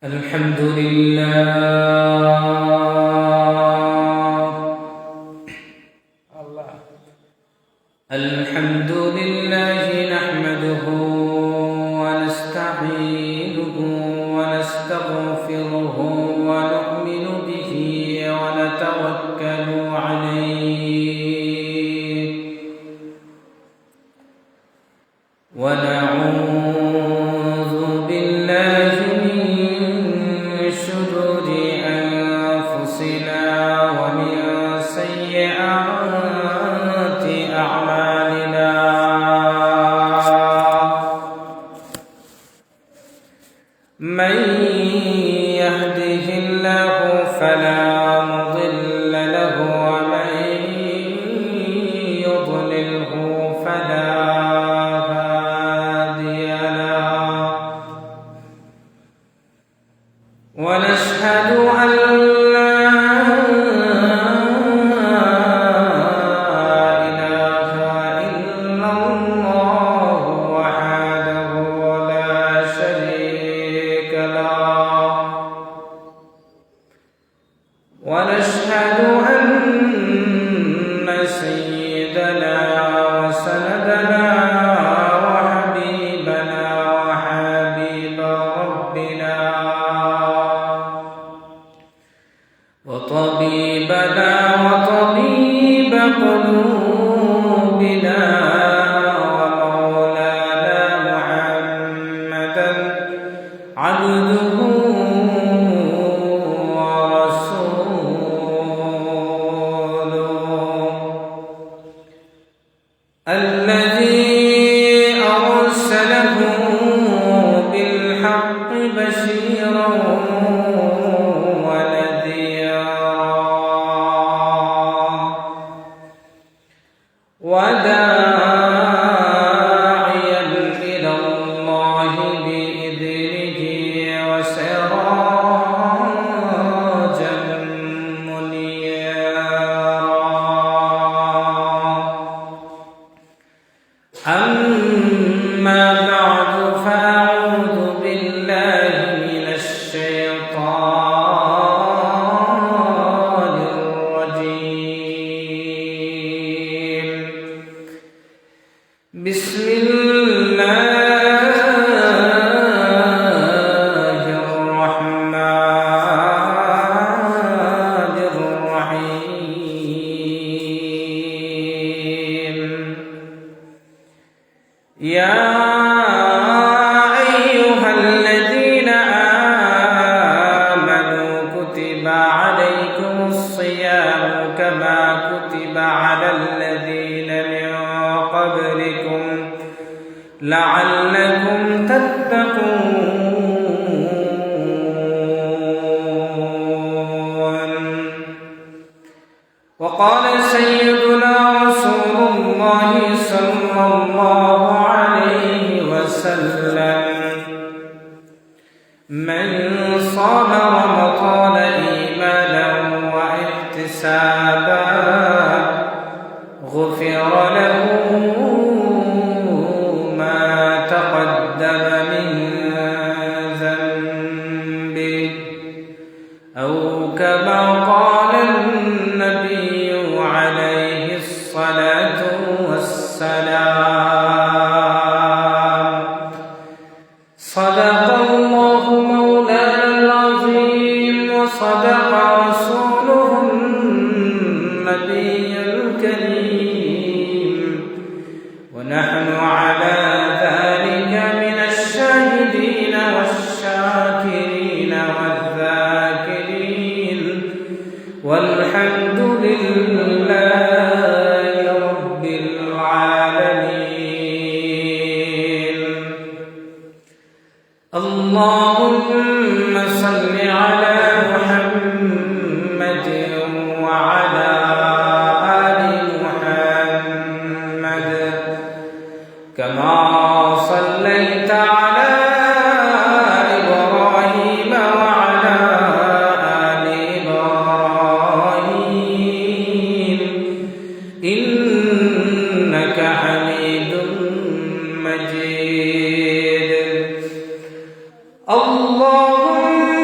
الحمد لله الحمد لله نحمده ونستعينه ونستغفره ونؤمن به ونتوكل عليه ونعوذ بالله من شرور أنفسنا ومن سيئات أعمالنا من يهده الله فلا مضل له ومن يضلله فلا هادي له ونشهد أن لا إله إلا الله وحده لا شريك له ونشهد أن سيدنا وسندنا وحبيبنا وحبيب ربنا وطبيبنا وطبيب قلوبنا ومولانا محمدا عبده ورسوله الذي أرسله بالحق بشيرا وداعيا إلى الله بإذنه وسراجا منيرا أما بعد فأعوذ بالله من الشيطان الرجيم بسم الله الرحمن الرحيم يا أيها الذين آمنوا كتب عليكم الصيام كما كتب على الذين من قبلكم لعلكم تتقون وقال سيدنا رسول الله صلى الله عليه وسلم من صام رمضان إيمانا واحتسابا غفر له ما تقدم من ذنبه أو كما قال النبي عليه الصلاة والسلام صدق الله مولانا العظيم وصدق رسوله النبي الكريم ونحن على ذلك من الشاهدين والشاكرين والذاكرين والحمد لله رب العالمين اللهم صل على محمد وعلى آل محمد كما صليت على إبراهيم وعلى آل إبراهيم إنك حميد مجيد اللهم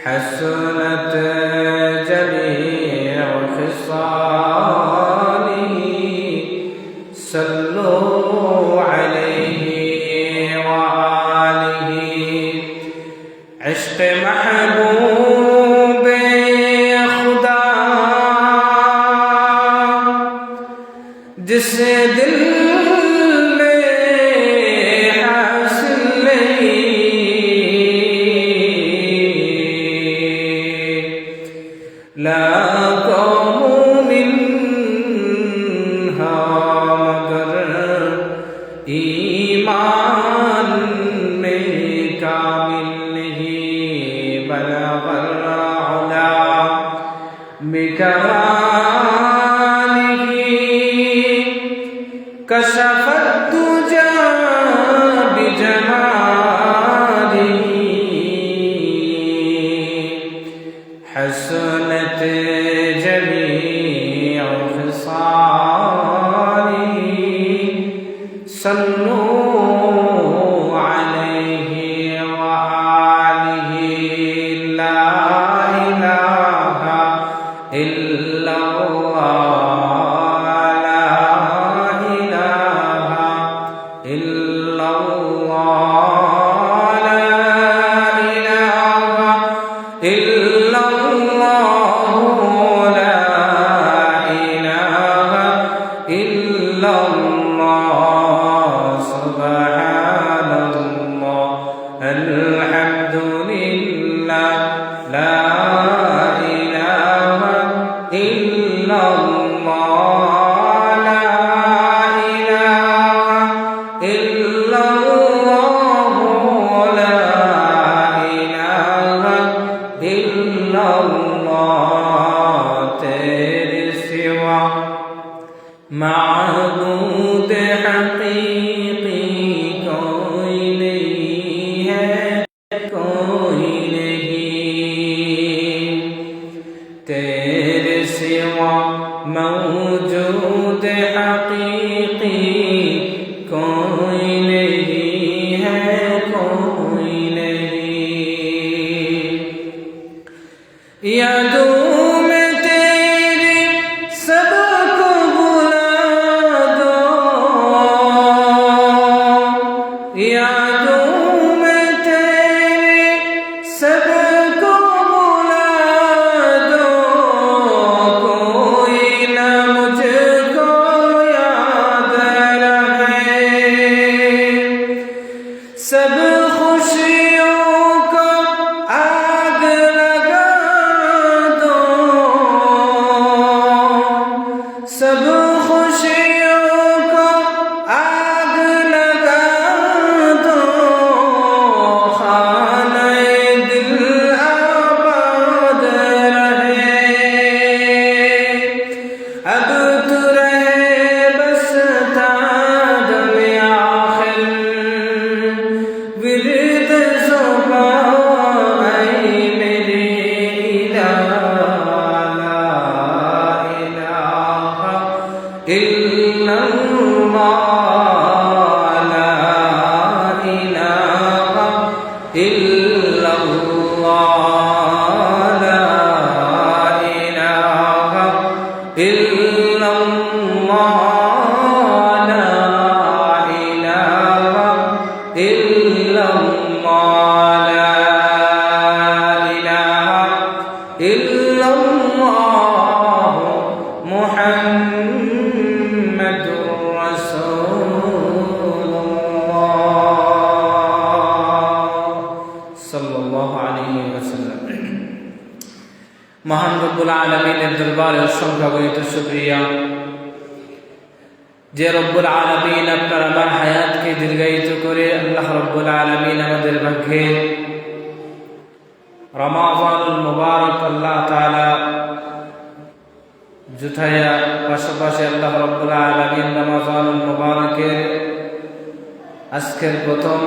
حسنت جميع خصاله صلوا عليه وآله عشق محبوب خدا جس دل ईमान में कामिल नहीं बलग अल-उला बिकमालिही कशफत दुजा बिजमालिही हसनत जमीअ खिसालिही सल्लू अलैहि व आलिहि ला इलाहा इल्लल्लाह ला इलाहा इल्लल्लाह ला इलाहा इल्लल्लाह ला इलाहा इल्लल्लाह अल्हम्दुलिल्लाह ला इलाहा इल्लल्लाह ला इलाहा इल्लल्लाह ला इलाहा इल्लल्लाह तेरे सिवा माबूद हकीकी कोई नहीं है कोई नहीं तेरे सिवा मौजूद हकीकी कोई नहीं है कोई नहीं यादों में तेरी सबको बुला दो यादों में तेरी सबको बुला दो कोई न मुझको याद रहे सब खुशियों को आग लगा दो सब खुशियों को आग लगा दो खाने दिल आबाद रहे अब तू रहे बस तादम आखिर विरद ज़ुबान मेरे इलाहा ला इलाहा इल्लल्लाह ला इलाहा इल्लल्लाह ला इलाहा इल्लल्लाह ला इलाहा इल्लल्लाह ला इलाहा इल्लल्लाह मुहम्मदुर रसूलुल्लाह सल्लल्लाहु अलैहि वसल्लम। महान रब्बुल आलमीনের দরবারে অসংখ্য গণিত শুকরিয়া যে রব্বুল আলামিন আপনার আমার হায়াতকে দীর্ঘায়িত করে আল্লাহ রব্বুল আলামিন আমাদের ভাগ্যে রমাদানুল মুবারক আল্লাহ তাআলা জুথাইয়া পাশাপাশি আল্লাহ রব্বুল আলামিন রমাদানুল মুবারকের আজকের প্রথম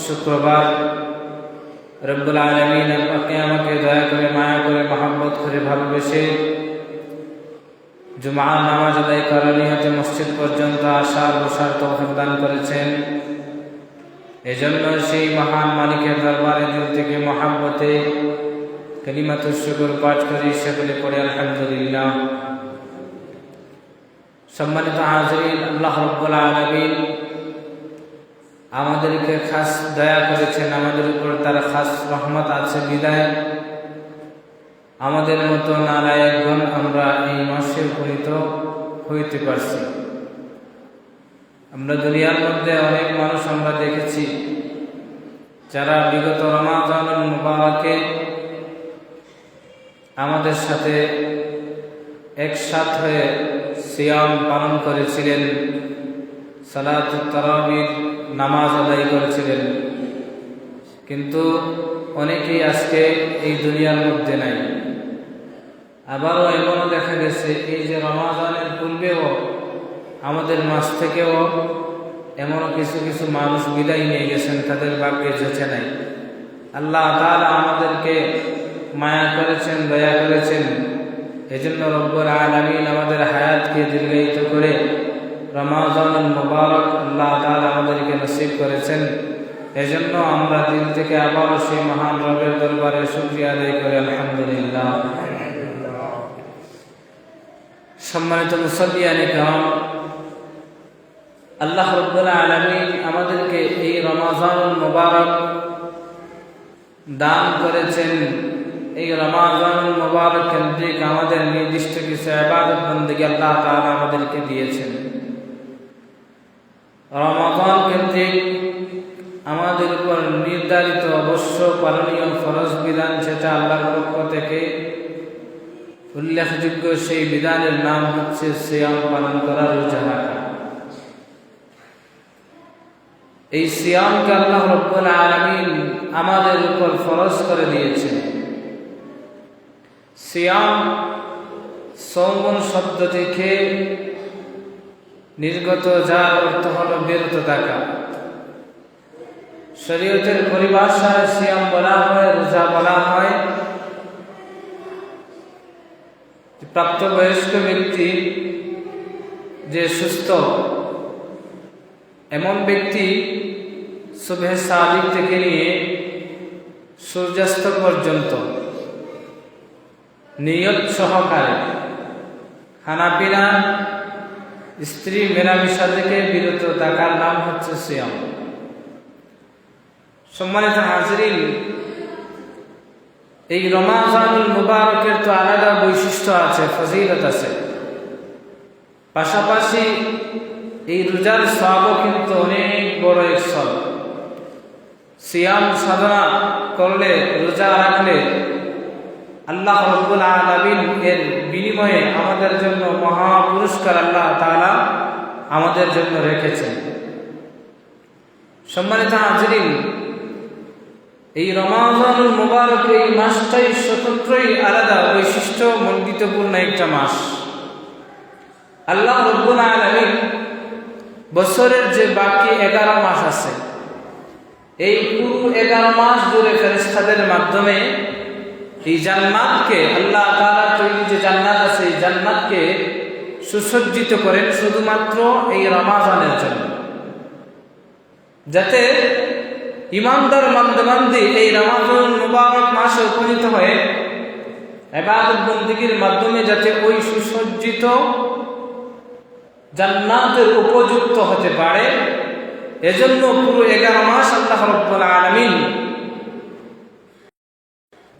শুক্রবার রব্বুল আলামিন আপনি আমাকে দয়া করে মায়া করে মহব্বত করে ভালোবেসে জুমার নামাজ আদায় করার নিয়তে মসজিদ পর্যন্ত আসার বসার তৌফিক দান করেছেন। এজন্য সেই মহান মালিকের দরবারে দিল থেকে মহব্বতে কালিমাতুশ শুকর পাঠ করি, সকলে পড়ে আলহামদুলিল্লাহ। সম্মানিত হাজিরিন, আল্লাহ রাব্বুল আলামিন আমাদেরকে খাস দয়া করেছেন, আমাদের উপর তার খাস রহমত আছে বিদায় আমাদের মতো নালায়েকগণ আমরা এই মাসে উপনীত হইতে পারছি। আমরা দুনিয়ার মধ্যে অনেক মানুষ আমরা দেখেছি যারা বিগত রমাদানুল মুবারকে আমাদের সাথে একসাথ হয়ে সিয়াম পালন করেছিলেন, সালাতুত তারাবির নামাজ আদায় করেছিলেন, কিন্তু অনেকেই আজকে এই দুনিয়ার মধ্যে নাই। আবারও এমনও দেখা গেছে এই যে রমাদানের পূর্বেও আমাদের মাস থেকেও এমনও কিছু কিছু মানুষ বিদায় নিয়ে গেছেন, তাদের ভাগ্যে জেছে নাই। আল্লাহ তাআলা আমাদেরকে মায়া করেছেন, দয়া করেছেন, এজন্য রব্বুল আলামিন আমাদের হায়াতকে দীর্ঘায়িত করে রমাদানুল মুবারক আল্লাহ তাআলা আমাদেরকে নসিব করেছেন। এজন্য আমরা দিল থেকে আবারও সেই মহান রবের দরবারে শুকরিয়া আদায় করি আলহামদুলিল্লাহ। সম্মানিত মুসল্লিয়ানে কিরাম, আল্লাহ রাব্বুল আলামিন আমাদেরকে এই রমাদানুল মুবারক দান করেছেন। এই রমাদানুল মুবারক কেন্দ্রিক আমাদের নির্দিষ্ট কিছু ইবাদত বন্দেগী আল্লাহ তাআলা আমাদেরকে দিয়েছেন। রমাদান কেন্দ্রিক আমাদের উপর নির্ধারিত অবশ্য পালনীয় ফরজ বিধান, যেটা আল্লাহর পক্ষ থেকে উল্লেখযোগ্য, সেই বিধানের নাম হচ্ছে সিয়াম পালন করা, রোজা রাখা। এই সিয়ামকে আল্লাহ রাব্বুল আলামিন আমাদের উপর ফরজ করে দিয়েছেন। সিয়াম সওম শব্দ থেকে নির্গত, যার অর্থ হলো বিরত থাকা। শরীয়তের পরিভাষায় সিয়াম বলা হয়, রোজা বলা হয় প্রাপ্তবয়স্ক ব্যক্তি যে সুস্থ, এমন ব্যক্তি সুবহে সাদিক থেকে নিয়ে সূর্যাস্ত পর্যন্ত নিয়ত সহকারে খানাপিনা, স্ত্রী মেলামেশা থেকে বিরত থাকার নাম হচ্ছে সিয়াম। সম্মানিত হাজিরিন, এই রমাদানুল মুবারকের তো আলাদা বৈশিষ্ট্য আছে, ফজিলত আছে, পাশাপাশি এই রোজার সওয়াবও কিন্তু অনেক বড় এক সওয়াব। সিয়াম সাধনা করলে, রোজা রাখলে আল্লাহ রাব্বুল আলামিন এর বিনিময়ে আমাদের জন্য মহা পুরস্কার আল্লাহ তাআলা আমাদের জন্য রেখেছেন। সম্মানিত হাজিরিন, এই রমাদানুল মুবারক এই মাসটাই স্বতন্ত্রই আলাদা বৈশিষ্ট্য মণ্ডিতপূর্ণ একটা মাস। আল্লাহ রাব্বুল আলামিন বছরের যে বাকি 11 মাস আছে, এই পুরো 11 মাস জুড়ে ফেরেশতাদের মাধ্যমে এই জান্নাতকে আল্লাহ তাআলা তৈরি যে জান্নাত আছে, এই জান্নাতকে সুসজ্জিত করেন শুধুমাত্র এই রমাদানের জন্য, যাতে ইমানদার বান্দা-বান্দি এই রমাদানুল মুবারক মাসে উপনীত হয়ে ইবাদত বন্দেগীর মাধ্যমে যাতে ওই সুসজ্জিত জান্নাতের উপযুক্ত হতে পারে, এজন্য পুরো 11 মাস আল্লাহ রাব্বুল আলামিন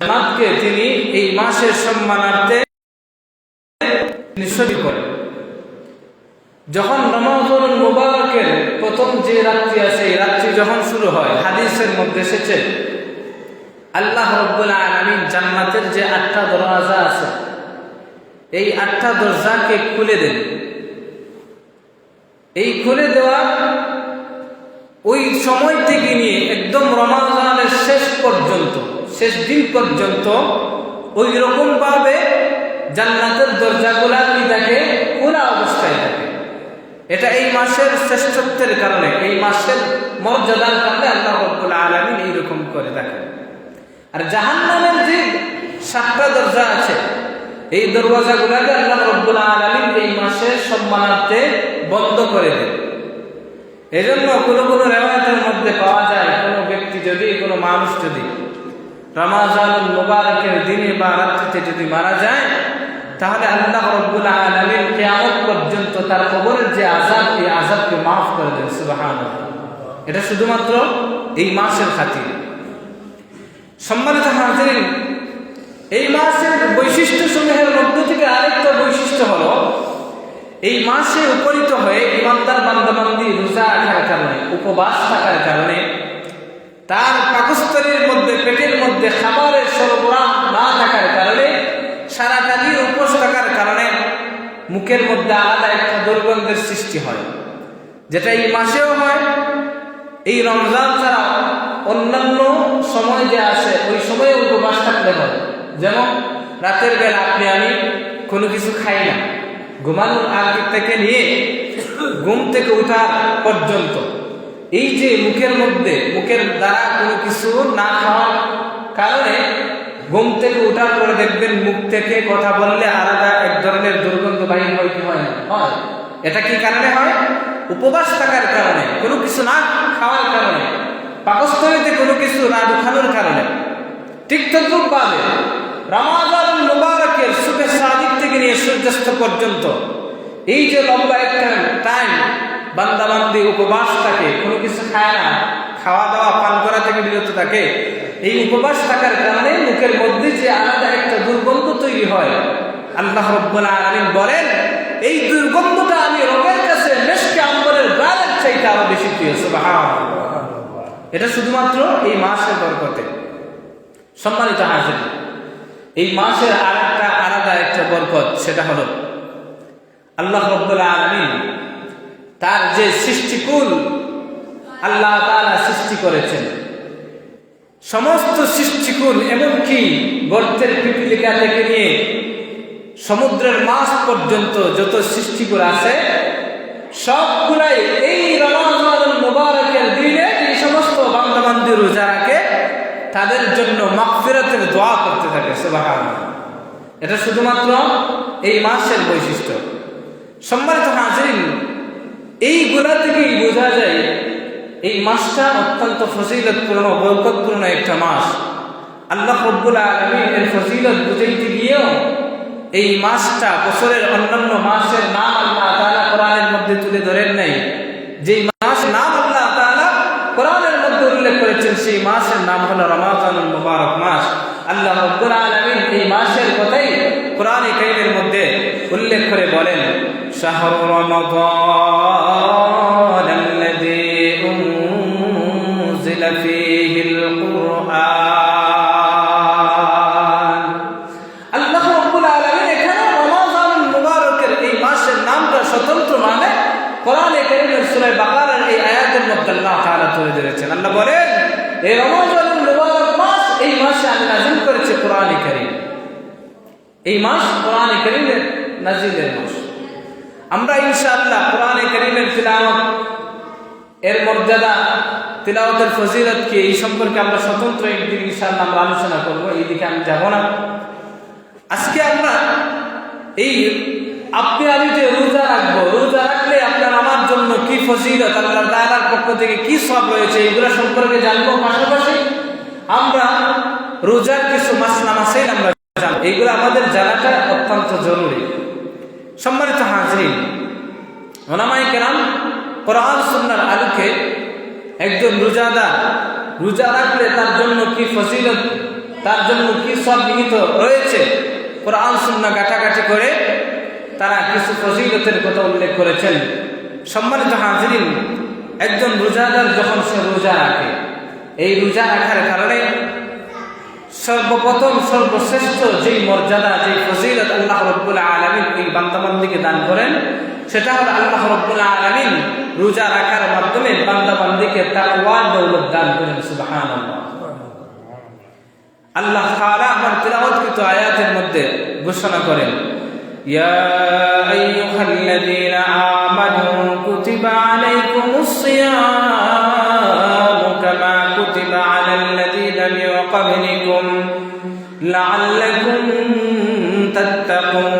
জান্নাতকে তিনি এই মাসের সম্মানার্থে নিশ্চিত করেন। যখন রমাদানুল মুবারকের প্রথম যে রাত্রি আছে, এই রাত্রি যখন শুরু হয়, হাদিসের মধ্যে এসেছে আল্লাহ রাব্বুল আলামিন জান্নাতের যে 8টা দরজা আছে, এই 8টা দরজাকে খুলে দেন। এই খুলে দেওয়া ওই সময় থেকে নিয়ে একদম রমাদানের শেষ পর্যন্ত, শেষ দিন পর্যন্ত ওই রকম ভাবে জান্নাতের দরজাগুলা কি থাকে, খোলা অবস্থায় থাকে। এটা এই মাসের শ্রেষ্ঠত্বের কারণে, এই মাসের মর্যাদার কারণে আল্লাহ রাব্বুল আলামিন এইরকম করে থাকেন। আর জাহান্নামের যে 7টা দরজা আছে, এই দরওয়াজাগুলোকে আল্লাহ রাব্বুল আলামিন এই মাসের সম্মানার্থে বন্ধ করে দেন। এজন্য কোনো কোনো রিওয়ায়াতের মধ্যে পাওয়া যায়, কোনো ব্যক্তি যদি, কোনো মানুষ যদি রমাজানুল মুবারকের দিনে বা রাত্রিতে যদি মারা যায়, তাহলে আল্লাহ রাব্বুল আলামিন কিয়ামত পর্যন্ত তার কবরের যে আযাব, এই আযাবকে মাফ করে দেন। সুবহানাল্লাহ। এটা শুধুমাত্র এই মাসের খাতিরে। সম্মানিত হাজিরিন, এই মাসের বৈশিষ্ট্য সমূহের মধ্য থেকে আরেকটা বৈশিষ্ট্য হলো, এই মাসে উপনীত হয়ে ইমানদার বান্দাবান্দি রোজা রাখার কারণে, উপবাস থাকার কারণে, তার পাকস্থলীর মধ্যে, পেটের মধ্যে খাবারের সরবরাহ না থাকার কারণে, সারাটা দিন উপোস থাকার কারণে মুখের মধ্যে আলাদা একটা দুর্গন্ধের সৃষ্টি হয়, যেটা এই মাসেও হয়। এই রমজান ছাড়া অন্যান্য সময় যে আসে, ওই সময়ে উপবাস থাকলে হয়। যেমন রাতের বেলা আমি কোনো কিছু খাই না, ঘুমানোর আগে থেকে নিয়ে ঘুম থেকে ওঠার পর্যন্ত এই যে মুখের মধ্যে, মুখের দ্বারা কোনো কিছু না খাওয়ার কারণে ঘুম থেকে ওঠার পরে দেখবেন মুখ থেকে কথা বললে আলাদা এক ধরনের দুর্গন্ধ বাহির হয় কি হয় না? হয়। এটা কি কারণে হয়? উপবাস থাকার কারণে, কোনো কিছু না খাওয়ার কারণে, পাকস্থলীতে কোনো কিছু না ঢোকানোর কারণে। ঠিক তদ্রূপভাবে রমাজানুল মুবারকের সুবে সাদিক থেকে নিয়ে সূর্যাস্ত পর্যন্ত এই যে লম্বা একটা টাইম বান্দাবান্দি উপবাস থাকে, কোনো কিছু খায় না, খাওয়া দাওয়া পান করা থেকে বিরত থাকে, এই উপবাস থাকার কারণে মুখের মধ্যে যে আলাদা একটা দুর্গন্ধ তৈরি হয়, আল্লাহ রাব্বুল আলামিন বলেন এই দুর্গন্ধটা আমি রবের কাছে মেশকে আম্বরের গায়ের চাইতে আরো বেশি প্রিয়। সুবহানাল্লাহ। এটা শুধুমাত্র এই মাসের বরকতে। সম্মানিত হাজির, এই মাসের আরেকটা আলাদা একটা বরকত, সেটা হলো আল্লাহ রাব্বুল আলামিন তার যে সৃষ্টিকুল আল্লাহ তাআলা সৃষ্টি করেছেন, সমস্ত সৃষ্টিকুল, এমনকি গর্তের পিপিলিকা থেকে নিয়ে সমুদ্রের মাছ পর্যন্ত যত সৃষ্টিকুল আছে, সবগুলাই এই রমাজানুল মুবারকের দিনে এই সমস্ত বান্দাবান্দি রোজা রাখে, তাদের জন্য মাগফিরাতের দোয়া করতে থাকে। সুবহানাল্লাহ। এটা শুধুমাত্র এই মাসের বৈশিষ্ট্য। সম্মানিত হাজিরিন, এইগুলা থেকেই বোঝা যায় এই মাসটা অত্যন্ত ফজিলতপূর্ণ, বরকতপূর্ণ একটা মাস। আল্লাহ রাব্বুল আলামিন এর ফজিলত বুঝাইতে গিয়েও এই মাসটা বছরের অন্যান্য মাসের নাম আল্লাহ তাআলা কোরআনের মধ্যে তুলে ধরেন নাই। যেই মাস নাম আল্লাহ তাআলা কোরআনের মধ্যে উল্লেখ করেছেন, সেই মাসের নাম হলো রমাজানুল মুবারক মাস। আল্লাহ রাব্বুল আলামিন এই মাসের কথাই কোরআনে কারীমের মধ্যে উল্লেখ করে বলেন, শাহরু রমাদান আল্লাযী উনজিলা ফীহিল কুরআন। আল্লাহ রাব্বুল আলামিন এখানে রমাজানুল মুবারকের এই মাসের নামটা স্বতন্ত্র মানে কোরআনে কারীমের সূরা বাকারার এই আয়াতের মধ্যে আল্লাহ তাআলা তুলে ধরেছেন। আল্লাহ বলেন এই রমাজানুল মুবারক মাস, এই মাসে আমি নাযিল করেছি কোরআনে কারীম। এই মাস কোরআনে কারীমের নাযিলের মাস। আমরা ইনশাআল্লাহ কোরআনে কারীমের তিলাওয়াত, এর মর্যাদা, তিলাওয়াতের ফজিলত কি, এই সম্পর্কে আমরা স্বতন্ত্র একদিন ইনশাআল্লাহ আমরা আলোচনা করব, এই দিকে আমি যাব না। আজকে আমরা এই আমি যে রোজা রাখবো, রোজা রাখলে আপনার আমার জন্য কি ফজিলত, আল্লাহ তাআলার পক্ষ থেকে কি সওয়াব রয়েছে, এগুলো সম্পর্কে জানবো। পাশাপাশি আমরা রোজার কিছু মাসলা মাসাইল আমরা জানবো, এইগুলো আমাদের জানাটা অত্যন্ত জরুরি। সম্মানিত হাজিরিন, উলামায়ে কেরাম কোরআন সুন্নাহর আলোকে একজন রোজাদার রোজা রাখলে তার জন্য কি ফজিলত, তার জন্য কি সওয়াব নিহিত রয়েছে, কোরআন সুন্নাহ ঘাটাঘাটি করে তারা কিছু ফজিলতের কথা উল্লেখ করেছেন। সম্মানিত হাজিরিন, একজন রোজাদার যখন সে রোজা রাখে, এই রোজা রাখার কারণে সর্বপ্রথম সর্বশ্রেষ্ঠ যেই মর্যাদা, যেই ফজিলত আল্লাহ রাব্বুল আলামিন এই বান্দাবান্দিকে দান করেন, সেটা হলো আল্লাহ রাব্বুল আলামিন রোজা রাখার মাধ্যমে বান্দাবান্দিকে তাকওয়ার দৌলত দান করেন। সুবহানাল্লাহ। আল্লাহ তাআলা আমার তিলাওয়াতকৃত আয়াতের মধ্যে ঘোষণা করেন, ইয়া আইয়ুহাল্লাযীনা আমানু কুতিবা আলাইকুমুস সিয়ামু কামা কুতিবা আলাল্লাযীনা মিন ক্বাবলিকুম লাআল্লাকুম তাত্তাকুন।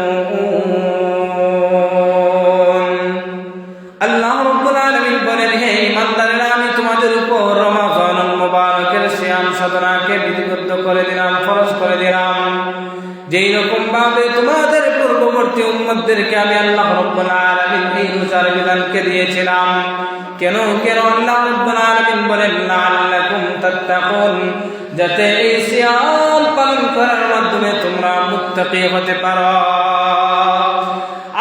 আল্লাহ রাব্বুল আলামিন বলেন, হে ঈমানদারেরা, আমি তোমাদের উপর রমাজানুল মুবারকের সিয়াম সাধনাকে বিধিবদ্ধ করে যেই রকম ভাবে তোমাদের পূর্ববর্তী উম্মতদেরকে আমি আল্লাহ রাব্বুল আলামিন এই রোজার বিধানকে দিয়েছিলাম। কেন আল্লাহ রাব্বুল আলামিন বলেন লাআল্লাকুম তাত্তাকুন, যাতে এই সিয়াম পালন করার মাধ্যমে তোমরা মুত্তাকি হতে পারো।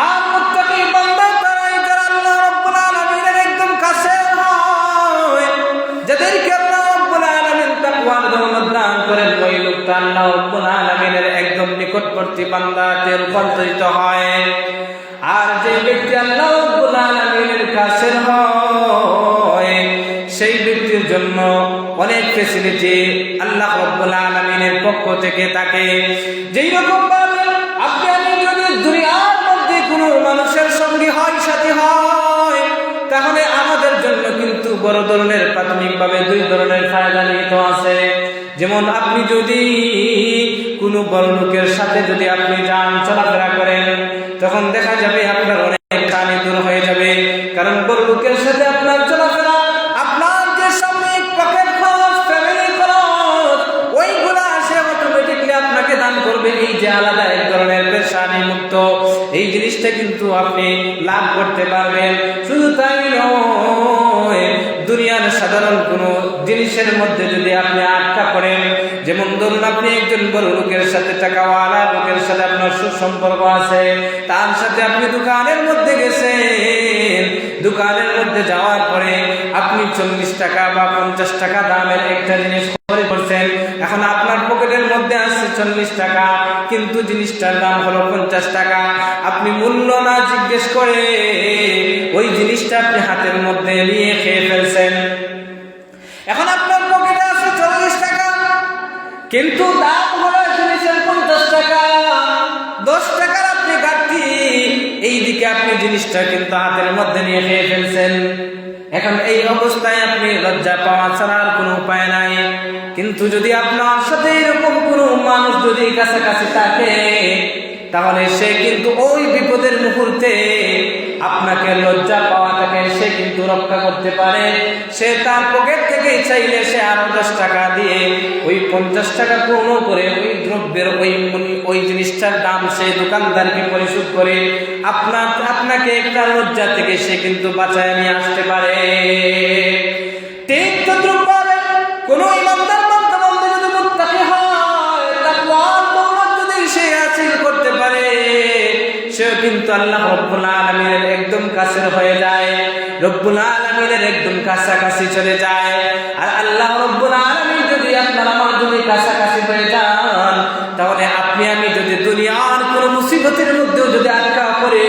আর মুত্তাকি বান্দা তারাই যারা আল্লাহ রাব্বুল আলামিনের একদম কাছে হয়, যাদেরকে আল্লাহ রাব্বুল আলামিন তাকওয়ার দৌলত দান করেন, ওই লোকটা আল্লাহ রাব্বুল আলামিনের একদম নিকটবর্তী বান্দাতে রূপান্তরিত হয়। আর যে ব্যক্তি আল্লাহ রাব্বুল আলামিনের কাছে হয়, সেই ব্যক্তির জন্য অনেক ফ্যাসিলিটি আল্লাহ রাব্বুল আলামিনের পক্ষ থেকে থাকে। যেই রকম ভাবে আপনি আমি যদি দুনিয়ার মধ্যে কোনো মানুষের সঙ্গী হয়, সাথী হয়, তাহলে আমাদের জন্য কিন্তু বড় ধরনের প্রাথমিকভাবে দুই ধরনের ফায়দা নিহিত আছে। যেমন আপনি যদি কোনো বড় লোকের সাথে যদি আপনি যান, চলাফেরা করেন, তখন দেখা যাবে আপনার অনেক টানি দূর হয়ে যাবে। কারণ বড় লোকের সাথে আপনার চলাফেরা, আপনার যে সাময়িক পকেট খরচ, ফ্যামিলি খরচ, ওইগুলা সে অটোমেটিকলি আপনাকে দান করবে। এই যে আলাদা এক ধরনের পেরেশানি মুক্ত, এই জিনিসটা কিন্তু আপনি লাভ করতে পারবেন। শুধু তাই নয়, দুনিয়ার সাধারণ কোনো জিনিসের মধ্যে যদি আপনি আটকা পড়েন, যেমন ধরুন আপনি একজন বড় লোকের সাথে, টাকাওয়ালা লোকের সাথে আপনার সুসম্পর্ক আছে, তার সাথে আপনি দোকানের মধ্যে গেছেন, দোকানের মধ্যে যাওয়ার পরে আপনি 40 টাকা বা 50 টাকা দামের একটা জিনিস খরিদ করছেন। এখন আপনার পকেটের মধ্যে আছে 40 টাকা, কিন্তু জিনিসটার দাম হলো 50 টাকা। আপনি মূল্য না জিজ্ঞেস করে ওই জিনিসটা আপনি হাতের মধ্যে নিয়ে খেয়ে ফেলছেন। এখন আপনার পকেটে আছে 40 টাকা, কিন্তু দাম হলো জিনিসের 50 টাকা, 10 টাকার আপনি ঘাটতি, এইদিকে আপনি জিনিসটা কিন্তু হাতের মধ্যে নিয়ে খেয়ে ফেলছেন। এখন এই অবস্থায় আপনি লজ্জা পাওয়া ছাড়া আর কোনো উপায় নাই। কিন্তু যদি আপনার সাথে এরকম কোনো মানুষ যদি কাছাকাছি থাকে, তাহলে সে কিন্তু ওই বিপদের মুহূর্তে আপনাকে লজ্জা পাওয়া থেকে সে কিন্তু রক্ষা করতে পারে। সে তার পকেট থেকে চাইলে সে আরো 10 টাকা দিয়ে ওই 50 টাকা পূর্ণ করে ওই দ্রব্যের ওই জিনিসটার দাম সেই দোকানদারকে পরিশোধ করে আপনাকে একটা লজ্জা থেকে সে কিন্তু বাঁচায় নিয়ে আসতে পারে। ঠিক তদ্রুপভাবে কোনো ইমানদার বান্দা যদি মুত্তাকি হয়, তাকওয়ার দৌলত যদি সে হাসিল করতে পারে, সে কিন্তু আল্লাহ রাব্বুল আলামিনের একদম কাছের হয়ে যায়, রব্বুল আলামিনের একদম কাছাকাছি চলে যায়। আর আল্লাহ রাব্বুল আলামিন যদি আপনার আমার যদি কাছাকাছি হয়ে যান, তাহলে আপনি আমি যদি দুনিয়ার কোনো মুসিবতের মধ্যেও যদি আটকা পড়ে,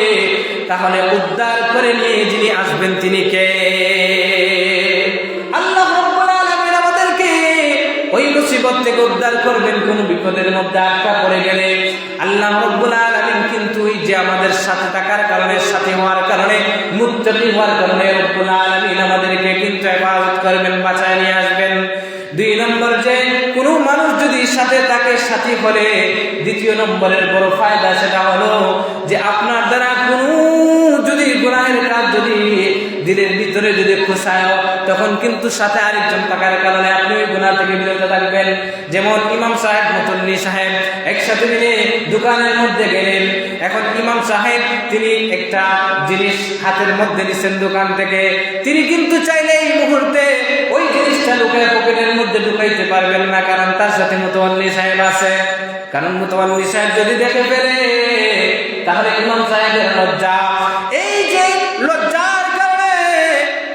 তাহলে উদ্ধার করে নিয়ে যিনি আসবেন তিনি কে? আল্লাহ রাব্বুল আলামিন আমাদেরকে ওই মুসিবত থেকে উদ্ধার করবেন। কোন বিপদের মধ্যে আটকা পড়ে গেলে আল্লাহ রাব্বুল আলামিন কিন্তু ওই যে আমাদের সাথে থাকার কারণে, সাথী হওয়ার কারণে, মুত্তাকি হওয়ার কারণে রব্বুল আলামিন আমাদেরকে কিন্তু হেফাজত করবেন, বাঁচায় নিয়ে আসবেন। 2 নম্বর, যে কোনো মানুষ যদি সাথে থাকে, সাথী হলে দ্বিতীয় নম্বরের বড় ফায়দা সেটা হলো যে আপনার দ্বারা কোনো যদি গুনাহের কাজ যদি দিলের ভিতরে যদি খোসায়, তখন কিন্তু সাথে আরেকজন থাকার কারণে আপনি ওই গুনাহ থেকে বিরত থাকবেন। যেমন ইমাম সাহেব, মুতল্লি সাহেব একসাথে মিলে দোকানের মধ্যে গেলেন। এখন ইমাম সাহেব তিনি একটা জিনিস হাতের মধ্যে নিছেন দোকান থেকে, তিনি কিন্তু চাইলে এই মুহূর্তে ওই জিনিসটা লুকায় পকেটের মধ্যে ঢুকাইতে পারবেন না, কারণ তার সাথে মুতওয়াল্লি সাহেব আছে। কারণ মুতওয়াল্লি সাহেব যদি দেখে ফেলে, তাহলে ইমাম সাহেবের লজ্জা, এই যে লজ্জার কারণে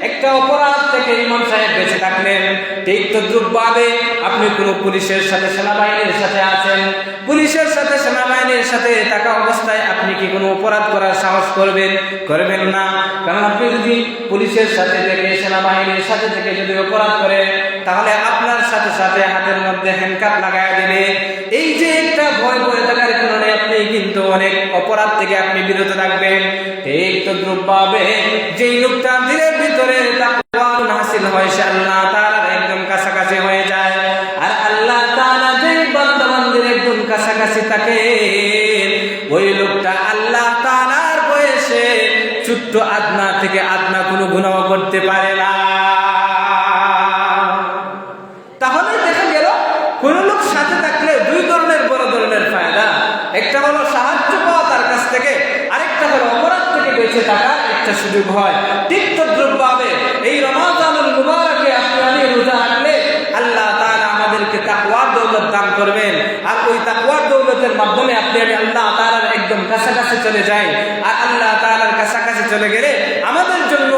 একটা অপরাধ থেকে ইমাম সাহেব বেঁচে থাকলেন। ঠিক তদ্রুপভাবে আপনি কোনো পুলিশের সাথে, সেনাবাহিনীর সাথে আছেন, পুলিশের সাথে সেনাবাহিনীর সাথে থাকা অবস্থায় আপনি কি কোনো অপরাধ করার সাহস করবেন? করবেন না। কারণ আপনি যদি পুলিশের সাথে থেকে, সেনাবাহিনীর সাথে থেকে যদি অপরাধ করেন, তাহলে আপনার সাথে সাথে হাতের মধ্যে হ্যান্ডকাপ লাগায় দিলে, এই যে একটা ভয় থাকার কারণে আপনি কিন্তু অনেক অপরাধ থেকে আপনি বিরত থাকবেন। ঠিক তদ্রুপভাবে যেই লোকটা দিলের ভিতরে তাকওয়া হাসিল হয়, সে আল্লাহ তাআলার একদম কাছাকাছি হয়ে যায়। আর আল্লাহ তাআলা যে বান্দা-বান্দীর একদম কাছাকাছি থাকে, ওই লোকটা আল্লাহ তাআলার বয়সে ছোট্ট আদনা থেকে আদনা কোনো গুনাহ করতে পারে না। তাহলে দেখা গেল কোন লোক সাথে থাকলে 2 ধরনের বড় ধরনের একটা হলো সাহায্য পাওয়া তার কাছ থেকে, আরেকটা হলো অপরাধ থেকে বেঁচে থাকার একটা সুযোগ হয়। ঠিক তদ্রুপভাবে এই রমাদানুল মুবারকে আপনি আমি রোজা রাখলে আল্লাহ তাআলা আমাদেরকে তাকওয়ার দৌলত দান করবেন। আর ওই তাকওয়ার দৌলতের মাধ্যমে আপনি আমি আল্লাহ তাআলার একদম কাছাকাছি চলে যাই। আর আল্লাহ তাআলার কাছাকাছি চলে গেলে আমাদের জন্য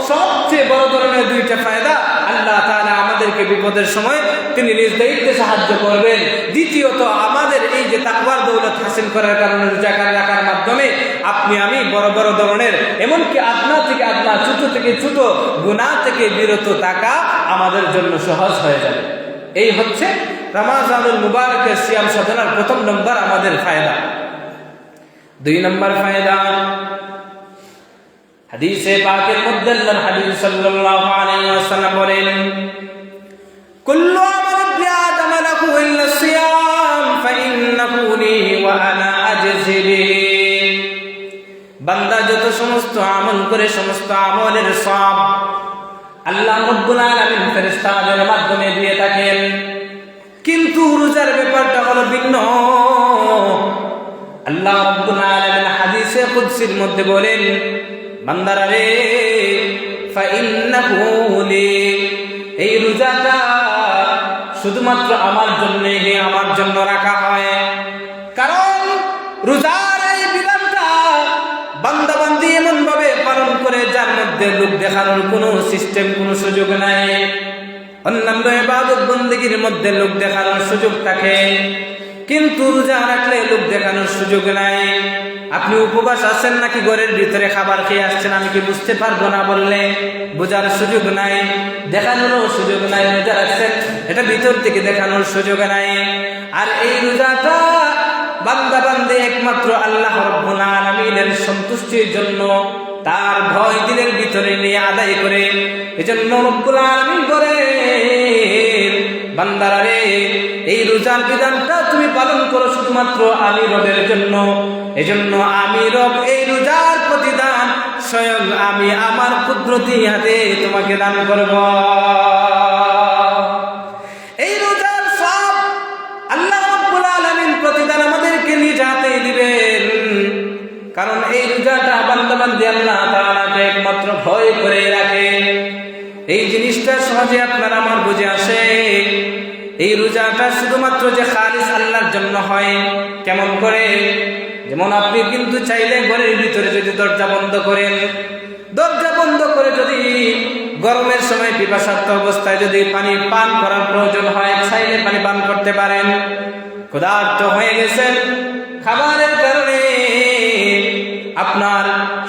সবচেয়ে বড় ধরনের দুইটা ফায়দা, আল্লাহ তাআলা আমাদেরকে বিপদের সময় তিনি নিজ দায়িত্বে সাহায্য করবেন। দ্বিতীয়ত, আমাদের এই যে তাকওয়ার দৌলত হাসিল করার কারণে রোজা রাখার মাধ্যমে আপনি আমি বড় বড় ধরনের এমনকি আদনা থেকে আদনা, ছোট থেকে ছোট গুনাহ থেকে বিরত থাকা আমাদের জন্য সহজ হয়ে যাবে। এই হচ্ছে রমাদানুল মুবারকের সিয়াম সাধনার প্রথম নম্বর আমাদের ফায়দা। 2 নম্বর ফায়দা, হাদিসে পাকের মধ্যে আল্লাহর হাবিব সাল্লাল্লাহু আলাইহি ওয়াসাল্লাম বলেন, কুল্লু আমাল ইবনি আদম লাহু ইল্লা সিয়াম ফাইন্নাহু লি ওয়া আনা আজজি বিহি। বান্দা যত সমস্ত আমল করে সমস্ত আমলের সওয়াব আল্লাহ রাব্বুল আলামিন ফেরেশতাদের মাধ্যমে দিয়ে থাকেন, কিন্তু রোজার ব্যাপারটা হলো ভিন্ন। আল্লাহ রাব্বুল আলামিন হাদিসে কুদসির মধ্যে বলেন, বান্দারা রে, ফাইন্নাহু লি, এই রোজাটা শুধুমাত্র আমার জন্য রাখা হয়। কারণ রোজার এই বিধানটা বান্দা বান্দি এমন ভাবে পালন করে যার মধ্যে লোক দেখানোর কোনো সিস্টেম, কোনো সুযোগ নাই। অন্যান্য ইবাদত বন্দেগীর মধ্যে লোক দেখানোর সুযোগ থাকে, কিন্তু রোজা রাখলে লোক দেখানোর সুযোগ নাই। আপনি উপবাস আছেন নাকি ঘরের ভিতরে খাবার খেয়ে আসছেন আমি কি বুঝতে পারবো না বললে বোঝার সুযোগ নাই, দেখানোর সুযোগ নাই। রোজা রাখছেন এটা ভিতর থেকে দেখানোর সুযোগ নাই। আর এই রোজাটা বান্দা বান্দে একমাত্র আল্লাহ রাব্বুল আলামিনের সন্তুষ্টির জন্য তার ভয় দিলের ভিতরে নিয়ে আদায় করে। এজন্য রব্বুল আলামিন বলেন, বান্দারা রে, এই রোজার বিধানটা তুমি পালন করো শুধুমাত্র আমি রবের জন্য। এজন্য আমি রব এই রোজার প্রতিদান স্বয়ং আমি আমার কুদরতি হাতে তোমাকে দান করব। এই রোজার সব আল্লাহ রাব্বুল আলামিন প্রতিদান আমাদেরকে নিজ হাতেই দিবেন। কারণ এই রোজাটা বান্দা বান্দি আল্লাহ তাআলাকে একমাত্র ভয় করে রাখে। এই জিনিসটা সহজে আপনার আমার বুঝে আসে। এই রোজাটা শুধুমাত্র যে খালিস আল্লাহর জন্য হয়, কেমন করে? যেমন আপনি কিন্তু চাইলে ঘরের ভিতরে যদি দরজা বন্ধ করে যদি গরমের সময় পিপাসার্ত অবস্থায় যদি পানি পান করার প্রয়োজন হয়, চাইলে পানি পান করতে পারেন। ক্ষুধার্ত হয়ে গেছেন, খাবারের কারণে আপনার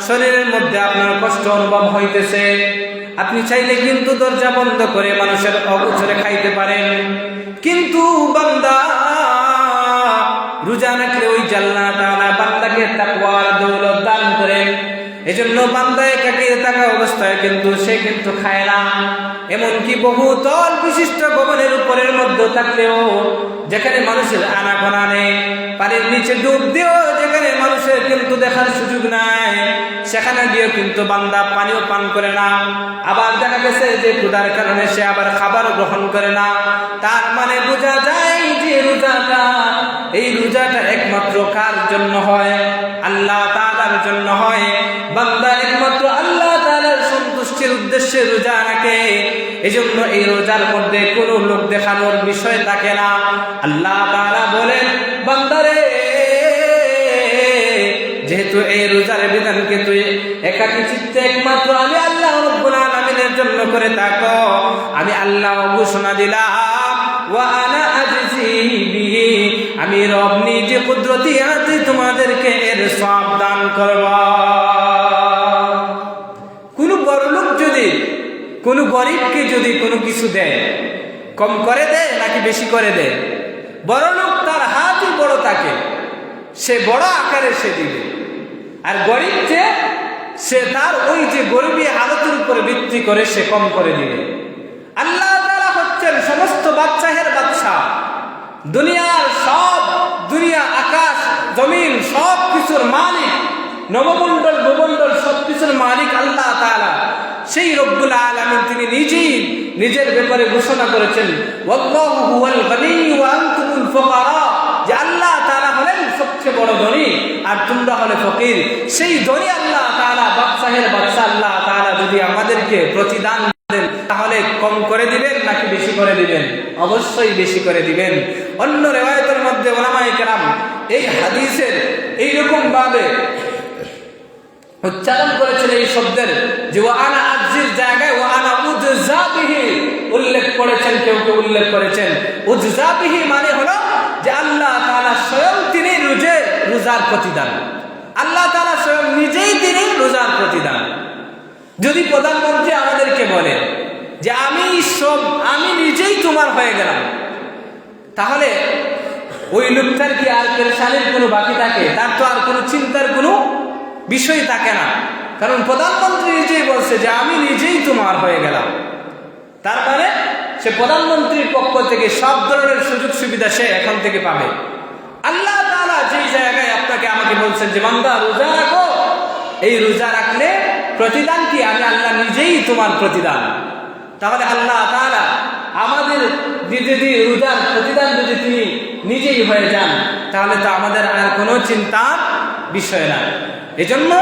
শরীরের মধ্যে আপনার কষ্ট অনুভব হইতেছে, আপনি চাইলে কিন্তু দরজা বন্ধ করে মানুষের অগোচরে খাইতে পারেন। কিন্তু বান্দা রোজা রাখলে ওই আল্লাহ তাআলা বান্দাকে তাকওয়ার দৌলত দান করেন। এজন্য বান্দা একাকী থাকা অবস্থায় কিন্তু সে কিন্তু খায় না। এমনকি বহুতল বিশিষ্ট ভবনের উপরের মধ্যে থাকলেও, যেখানে মানুষের আনাগোনা নেই, পানির নিচে ডুব দিয়েও যেখানে মানুষের কিন্তু দেখার সুযোগ নাই, সেখানে গিয়েও কিন্তু বান্দা পানিও পান করে না। আবার দেখা গেছে যে ক্ষুধার কারণে সে আবার খাবারও গ্রহণ করে না। তার মানে বোঝা যায় যে এই রোজাটা একমাত্র কার জন্য হয়? আল্লাহ তাআলার জন্য হয়। বান্দা একমাত্র আল্লাহ তাআলার সন্তুষ্টির উদ্দেশ্যে রোজা রাখে। এজন্য এই রোজার মধ্যে কোনো লোক দেখানোর বিষয় থাকে না। আল্লাহ তাআলা বলেন, বান্দারে, যেহেতু এই রোজার বিধানকে তুই একাকী চিত্তে একমাত্র আমি আল্লাহ রাব্বুল আলামিনের জন্য করে থাকো, আমি আল্লাহ ঘোষণা দিলাম, ওয়া আনা আজজি বিহি, আমি রব নিজে কুদরতি হাতে তোমাদেরকে এর সওয়াব দান করব। কোন বড় লোক যদি কোন গরিবকে যদি কোনো কিছু দেয়, কম করে দেয় নাকি বেশি করে দেয়? বড় লোক তার হাতই বড় থাকে, সে বড় আকারে সে দিবে। আর গরিব যে সে তার ওই যে গরিবী হালতের উপরে ভিত্তি করে সে কম করে দিবে। আল্লাহ তাআলা হচ্ছেন সমস্ত বাদশাহের বাদশাহ। দুনিয়া আকাশ জমিন সব কিছুর মালিক, নবমণ্ডল ভূমণ্ডল সব কিছুর মালিক আল্লাহ তাআলা। সেই রব্বুল আলামিন তিনি নিজেই নিজের ব্যাপারে ঘোষণা করেছেন, ওয়াল্লাহু হুয়াল গনি ওয়া আনতুমুল ফুকারা, যে আল্লাহ তাআলা হলেন সবচেয়ে বড় ধনী আর তোমরা হলে ফকির। সেই ধনী আল্লাহ তাআলা, বাদশাহের বাদশা আল্লাহ তাআলা যদি আমাদেরকে প্রতিদান দেন তাহলে কম করে দিবেন নাকি বেশি করে দিবেন? অবশ্যই বেশি করে দিবেন। অন্য রিওয়ায়াতের মধ্যে উলামায়ে কেরাম এই হাদিসের এইরকম ভাবে উচ্চারণ করেছেন এই শব্দের যে ওয়া আনা আজজির জায়গায় ওয়া আনা উজজা বিহি উল্লেখ করেছেন, কেউ কেউ উল্লেখ করেছেন উজজা বিহি মানে হলো যে আল্লাহ তাআলা স্বয়ং তিনি রোজার প্রতিদান, আল্লাহ তাআলা স্বয়ং নিজেই তিনি রোজার প্রতিদান। যদি প্রধানমন্ত্রী আমাদেরকে বলে যে আমি নিজেই তোমার হয়ে গেলাম, তাহলে ওই লোকটার কি আর পেরেশানির কোনো বাকি থাকে? তার তো আর কোনো চিন্তার কোনো বিষয় থাকে না, কারণ প্রধানমন্ত্রী নিজেই বলছে যে আমি নিজেই তোমার হয়ে গেলাম। তার মানে সে প্রধানমন্ত্রীর পক্ষ থেকে সব ধরনের সুযোগ সুবিধা সে এখন থেকে পাবে। আল্লাহ তাআলা যেই জায়গায় আপনাকে আমাকে বলছেন যে বান্দা রোজা রাখো, এই রোজা রাখলে প্রতিদান কি? আমি আল্লাহ নিজেই তোমার প্রতিদান। তাহলে আল্লাহ তাআলা আমাদের যদি রোজার প্রতিদান যদি তিনি নিজেই হয়ে যান, তাহলে তো আমাদের আর কোনো চিন্তার বিষয় না। এজন্য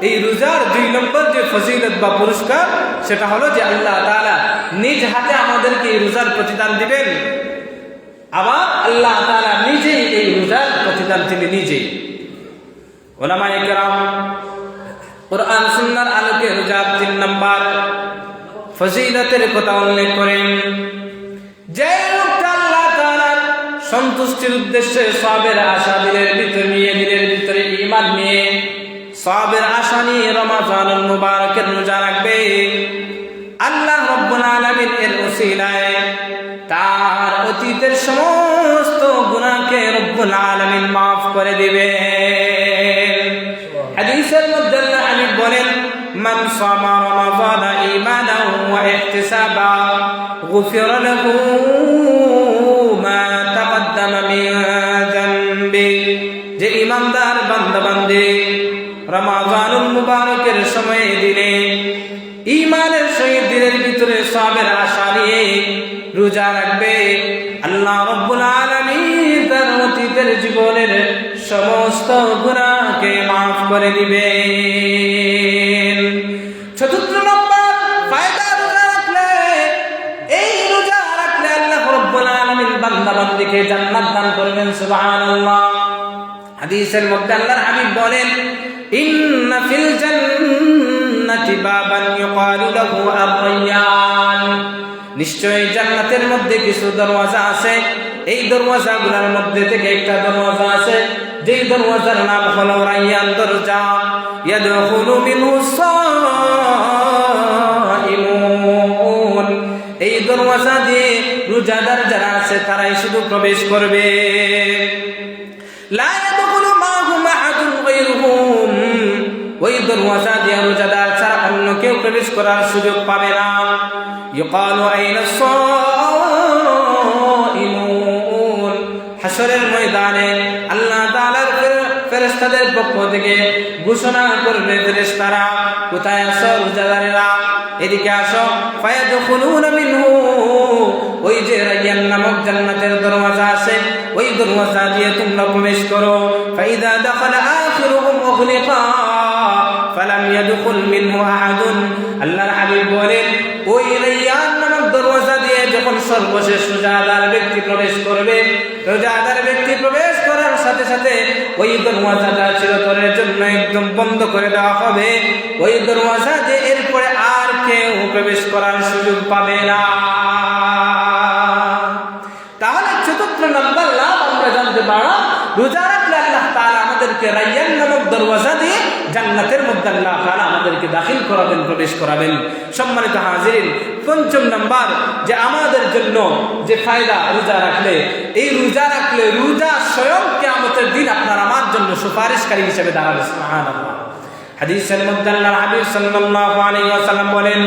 এই রোজার 2 নম্বর যে ফজিলত বা পুরস্কার সেটা হলো যে আল্লাহ তাআলা নিজ হাতে আমাদেরকে এই রোজার প্রতিদান দিবেন। আবার আল্লাহ তাআলা নিজেই এই রোজার প্রতিদান তিনি নিজেই। উলামায়ে কেরাম কুরআন সুন্নাহর আলোকে রোজার 3 নম্বর ফজিলতের কথা উল্লেখ করেন। যে লোকটা আল্লাহ তাআলার সন্তুষ্টির উদ্দেশ্যে সওয়াবের আশা দিলের ভিতরে ঈমান নিয়ে সওয়াবের আশা নিয়ে রমাজানুল মুবারকের রোজা রাখবে, আল্লাহ রাব্বুল আলামিন এর ওসিলায় তার অতীতের সমস্ত গুনাহকে রব্বুল আলামিন maaf করে দিবেন। হাদিসের মধ্যে আল্লাহ হাবিব বলেন মান সামা রমাযানা ঈমানান ওয়া ইহতিসাবা গুফিরা লাহু মা তাকদ্দামা মিন যানবি। যে ঈমানদার বান্দা বান্দী রমাজানুল মুবারকের সময়ে দিনে ঈমানের সহিত দিনের ভিতরে সওয়াবের আশা নিয়ে রোজা রাখবে, আল্লাহ রাব্বুল আলামিন তার অতীতের জীবনের সমস্ত গুনাহকে maaf করে দিবেন। 4 নম্বর ফায়দা রোজা রাখলে, এই রোজা রাখলে আল্লাহ রাব্বুল আলামিন বান্দা বান্দীকে জান্নাত দান করবেন। সুবহানাল্লাহ। হাদিসের মধ্যে আল্লাহর হাবিব বলেন ইন্না ফিল জান্নাতি বাবান ইউকালু লাহু আর-রায়্যান। নিশ্চয়ই জান্নাতের মধ্যে কিছু দরওয়াজা আছে, এই দরওয়াজাগুলোর মধ্যে থেকে একটা দরওয়াজা আছে যেই দরওয়াজার নাম হলো রায়্যান দরজা। ইয়াদখুলু মিনহু সাইমুন। এই দরওয়াজা দিয়ে রোজাদার যারা আছে তারাই শুধু প্রবেশ করবে। লা ইয়াদখুলু মা'হুম আহাদুন গায়রুহুম। ওই দরওয়াজা দিয়ে রোজাদার ছাড়া অন্য কেউ প্রবেশ করার সুযোগ পাবে না। ইউকালু আইনা সাইমুন। হাশরের ময়দানে আল্লাহ তাআলার ফেরেশতাদের পক্ষ থেকে ঘোষণা করবে ফেরেশতারা, কোথায় আছো রোজাদারেরা, এদিকে আসো। ফায়াদখুলুনা মিনহু। ওই যে রায়্যান নামক জান্নাতের দরওয়াজা আছে, ওই দরওয়াজা দিয়ে তোমরা প্রবেশ করো। ফাইদা দাখালা আখিরুহুম উগলিকা ফালাম ইয়াদখুল মিনহু আহাদুন। আল্লাহর হাবিব বলেন ওই রায়্যান নামক দরওয়াজা দিয়ে যখন সর্বশেষ রোজাদার ব্যক্তি প্রবেশ করবে, রোজাদার ব্যক্তি প্রবেশ করার সাথে সাথে ওই দরওয়াজাটা চিরতরের জন্য একদম বন্ধ করে দেওয়া হবে। ওই দরওয়াজা দিয়ে এরপরে আর কেউ প্রবেশ করার সুযোগ পাবে না। তাহলে 4 নম্বর লাভ আমরা জানতে পারলাম, রোজা রাখলে আল্লাহ তাআলা আমাদেরকে রায়্যান নামক দরওয়াজা দিয়ে জান্নাতের মধ্যে আল্লাহ তাআলা আমাদেরকে দাখিল করাবেন, প্রবেশ করাবেন। সম্মানিত হাজিরিন, 5 নম্বর যে আমাদের জন্য যে ফায়দা রোজা রাখলে, এই রোজা রাখলে রোজা স্বয়ং কিয়ামতের দিন আপনার আমার জন্য সুপারিশকারী হিসেবে দাঁড়াবে। সুবহানাল্লাহ। হাদিসের মধ্যে আল্লাহর হাবিব সাল্লাল্লাহু আলাইহি ওয়াসাল্লাম বলেন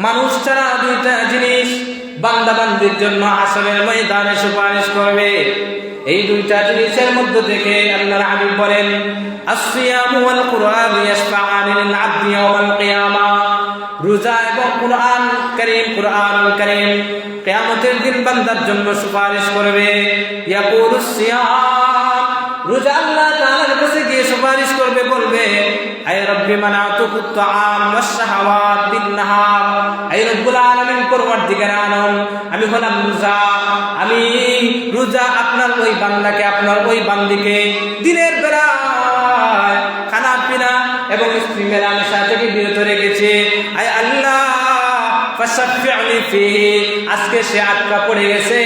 মানুষ ছাড়া 2টা জিনিস বান্দা বান্দির জন্য হাশরের ময়দানে সুপারিশ করবে। এই 2টা জিনিসের মধ্যে থেকে আল্লাহর হাবিব বলেন আসসিয়ামু ওয়াল কুরআন ইয়াশফাআনি লিল আবদি ইয়াওমাল কিয়ামা। রোজা এবং কুরআনুল কারীম কিয়ামতের দিন বান্দার জন্য সুপারিশ করবে। ইয়াকুলুস সিয়াম। রোজা আল্লাহ রব্বি মানাতুকু আত-তাআম ওয়াশ-শাহাওয়াত বিন-নাহার, হে রব্বুল আলামিন পরওয়ারদিগার আলম, আমি হলাম রোজা, আমি রোজা আপনার ওই বান্দাকে, আপনার ওই বান্দিকে দিনের বেলায় খানা পিনা এবং স্ত্রী মেলামেশা থেকে বিরত রেখেছে। আয় আল্লাহ ফাশাফি'নি ফিহি, আজকে সে আটকা পড়ে গেছে,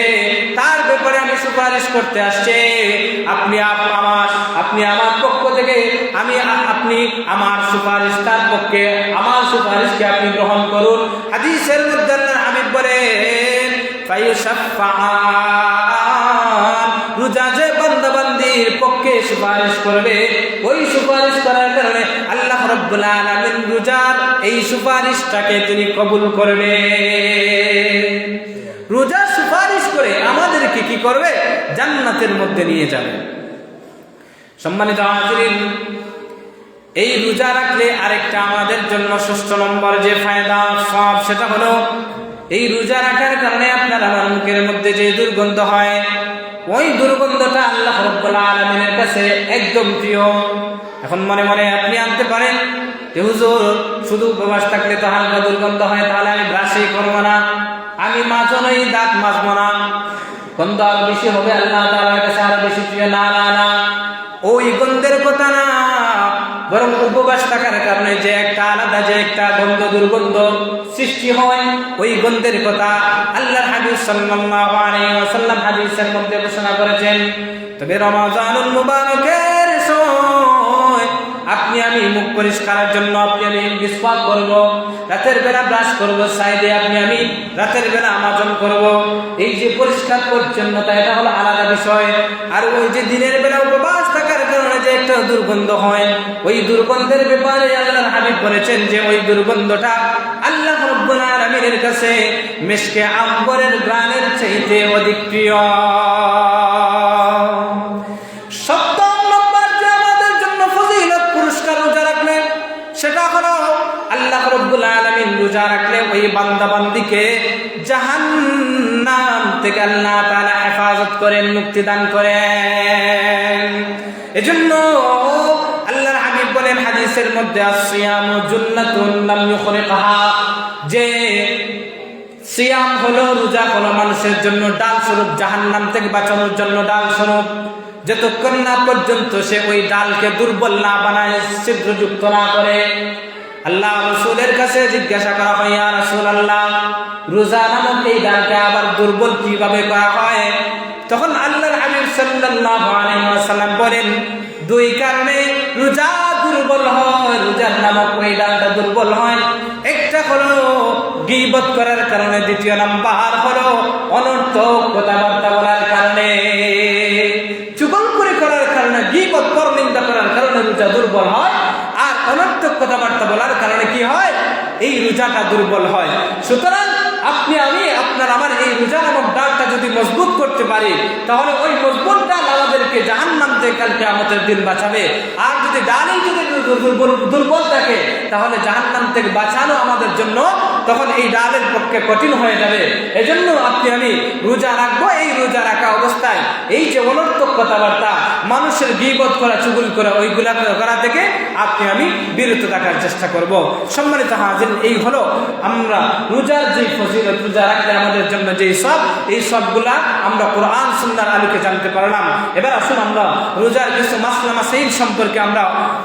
তার ব্যাপারে আমি সুপারিশ করতে আসছে। আপনি আমার পক্ষ থেকে আপনি আমার সুপারিশ, তার পক্ষে আমার সুপারিশকে আপনি গ্রহণ করুন। হাদিসের মধ্যে আল্লাহর হাবিব বলেন ফায়ুশাফাআন, রোজা যে বান্দা বান্দির পক্ষে সুপারিশ করবে, ওই সুপারিশ করার কারণে আল্লাহ রাব্বুল আলামিন রোজার এই সুপারিশটাকে তিনি কবুল করবে। রোজা সুপারিশ করে আমাদেরকে কি করবে? জান্নাতের মধ্যে নিয়ে যাবে। সম্মানিত হাজিরিন, এই রোজা রাখলে আরেকটা আমাদের জন্য 6 নম্বর যে ফায়দা সব, সেটা হলো এই রোজা রাখার কারণে আপনার আমার মুখের মধ্যে যে দুর্গন্ধ হয়, ওই দুর্গন্ধটা আল্লাহ রাব্বুল আলামিনের কাছে একদম প্রিয়। এখন মনে মনে আপনি আনতে পারেন যে হুজুর শুধু উপবাস থাকলে তো হালকা দুর্গন্ধ হয়, তাহলে আমি ব্রাশই করবো না, আমি মাজনই দাঁত মাজবো না, গন্ধ আরো বেশি হবে, আল্লাহ তাআলার কাছে আরো বেশি প্রিয়। না না না, ওই গন্ধের কথা না, বরং উপবাস থাকার কারণে যে একটা আলাদা যে একটা গন্ধ দুর্গন্ধ সৃষ্টি হয়, ওই গন্ধের কথা আল্লাহর হাবিব সাল্লাল্লাহু আলাইহি ওয়াসাল্লাম হাদিসের মধ্যে ঘোষণা করেছেন। তবে রমজানুল মুবারকের সময় আপনি আমি মুখ পরিষ্কারের জন্য আপনি আমি মিসওয়াক করব, রাতের বেলা ব্রাশ করব, সাইডে আপনি আমি রাতের বেলা আমাজন করব, এই যে পরিষ্কার পরিচ্ছন্নতা এটা হলো আলাদা বিষয়। আর ওই যে দিনের বেলা উপবাস থাকার কারণে যে একটা দুর্গন্ধ হয়, ওই দুর্গন্ধের ব্যাপারে আল্লাহর হাবিব বলেছেন যে ওই দুর্গন্ধটা আল্লাহ রাব্বুল আলামিনের কাছে মিশকে আম্বরের ঘ্রাণের চাইতে অধিক প্রিয়। সেটা হলো আল্লাহ রাব্বুল আলামিন রোজা রাখলে ওই বান্দা বান্দিকে জাহান্নাম থেকে আল্লাহ তাআলা হেফাজত করেন, মুক্তি দান করেন। এজন্য আল্লাহর হাবিব বলেন হাদিসের মধ্যে আসিয়ামু জুন্নাতুন লাম ইখরিকহা, যে সিয়াম হলো, রোজা হলো মানুষের জন্য ডাল স্বরূপ, জাহান্নাম থেকে বাঁচানোর জন্য ডাল স্বরূপ। যতক্ষণ না পর্যন্ত সে ওই ডালকে দুর্বল না বানায়, ছিদ্রযুক্ত না করে। আল্লাহ রাসূলের কাছে জিজ্ঞাসা করা হয়, ইয়া রাসূলুল্লাহ, রোজা নামক এই ডালকে আবার দুর্বল কিভাবে করা হয়? তখন আল্লাহর হাবিব সাল্লাল্লাহু আলাইহি ওয়াসাল্লাম বলেন, 2 কারণে রোজা দুর্বল হয়, রোজার নামক ওই ডালটা দুর্বল হয়। একটা হলো গীবত করার কারণে, দ্বিতীয় নাম্বার হলো অনর্থক কথাবার্তা বলার কারণে। চুগলখড়ি করার কারণে, গীবত পরনিন্দা করার কারণে রোজা দুর্বল হয়, আর অনর্থক কথাবার্তা বলার কারণে কি হয়? এই রোজাটা দুর্বল হয়। সুতরাং আপনি আমি আপনার আমার এই রোজা নামক ডালটা যদি মজবুত করতে পারি, তাহলে ওই মজবুত ডাল আমাদেরকে জাহান্নাম থেকে কাল কিয়ামতের দিন বাঁচাবে। আর যদি ডালই যদি দুর্বল থাকে, তাহলে জাহান্নাম থেকে বাঁচানো আমাদের জন্য তখন এই ডালের পক্ষে কঠিন হয়ে যাবে। এজন্য আপনি আমি রোজা রাখবো, এই রোজা রাখা অবস্থায় এই যে অনর্থক কথাবার্তা, মানুষের গীবত করা, চুগল করা, ওইগুলা করা থেকে আপনি আমি বিরত থাকার চেষ্টা করব। সম্মানিত হাজির, এই হলো আমরা রোজার যে ফজিলত, রোজা রাখলে আমাদের জন্য যে সব, এই সবগুলা আমরা কোরআন সুন্নাহর আলোকে জানতে পারলাম। এবার আসুন আমরা রোজার কিছু মাসলা মাসাইল সম্পর্কে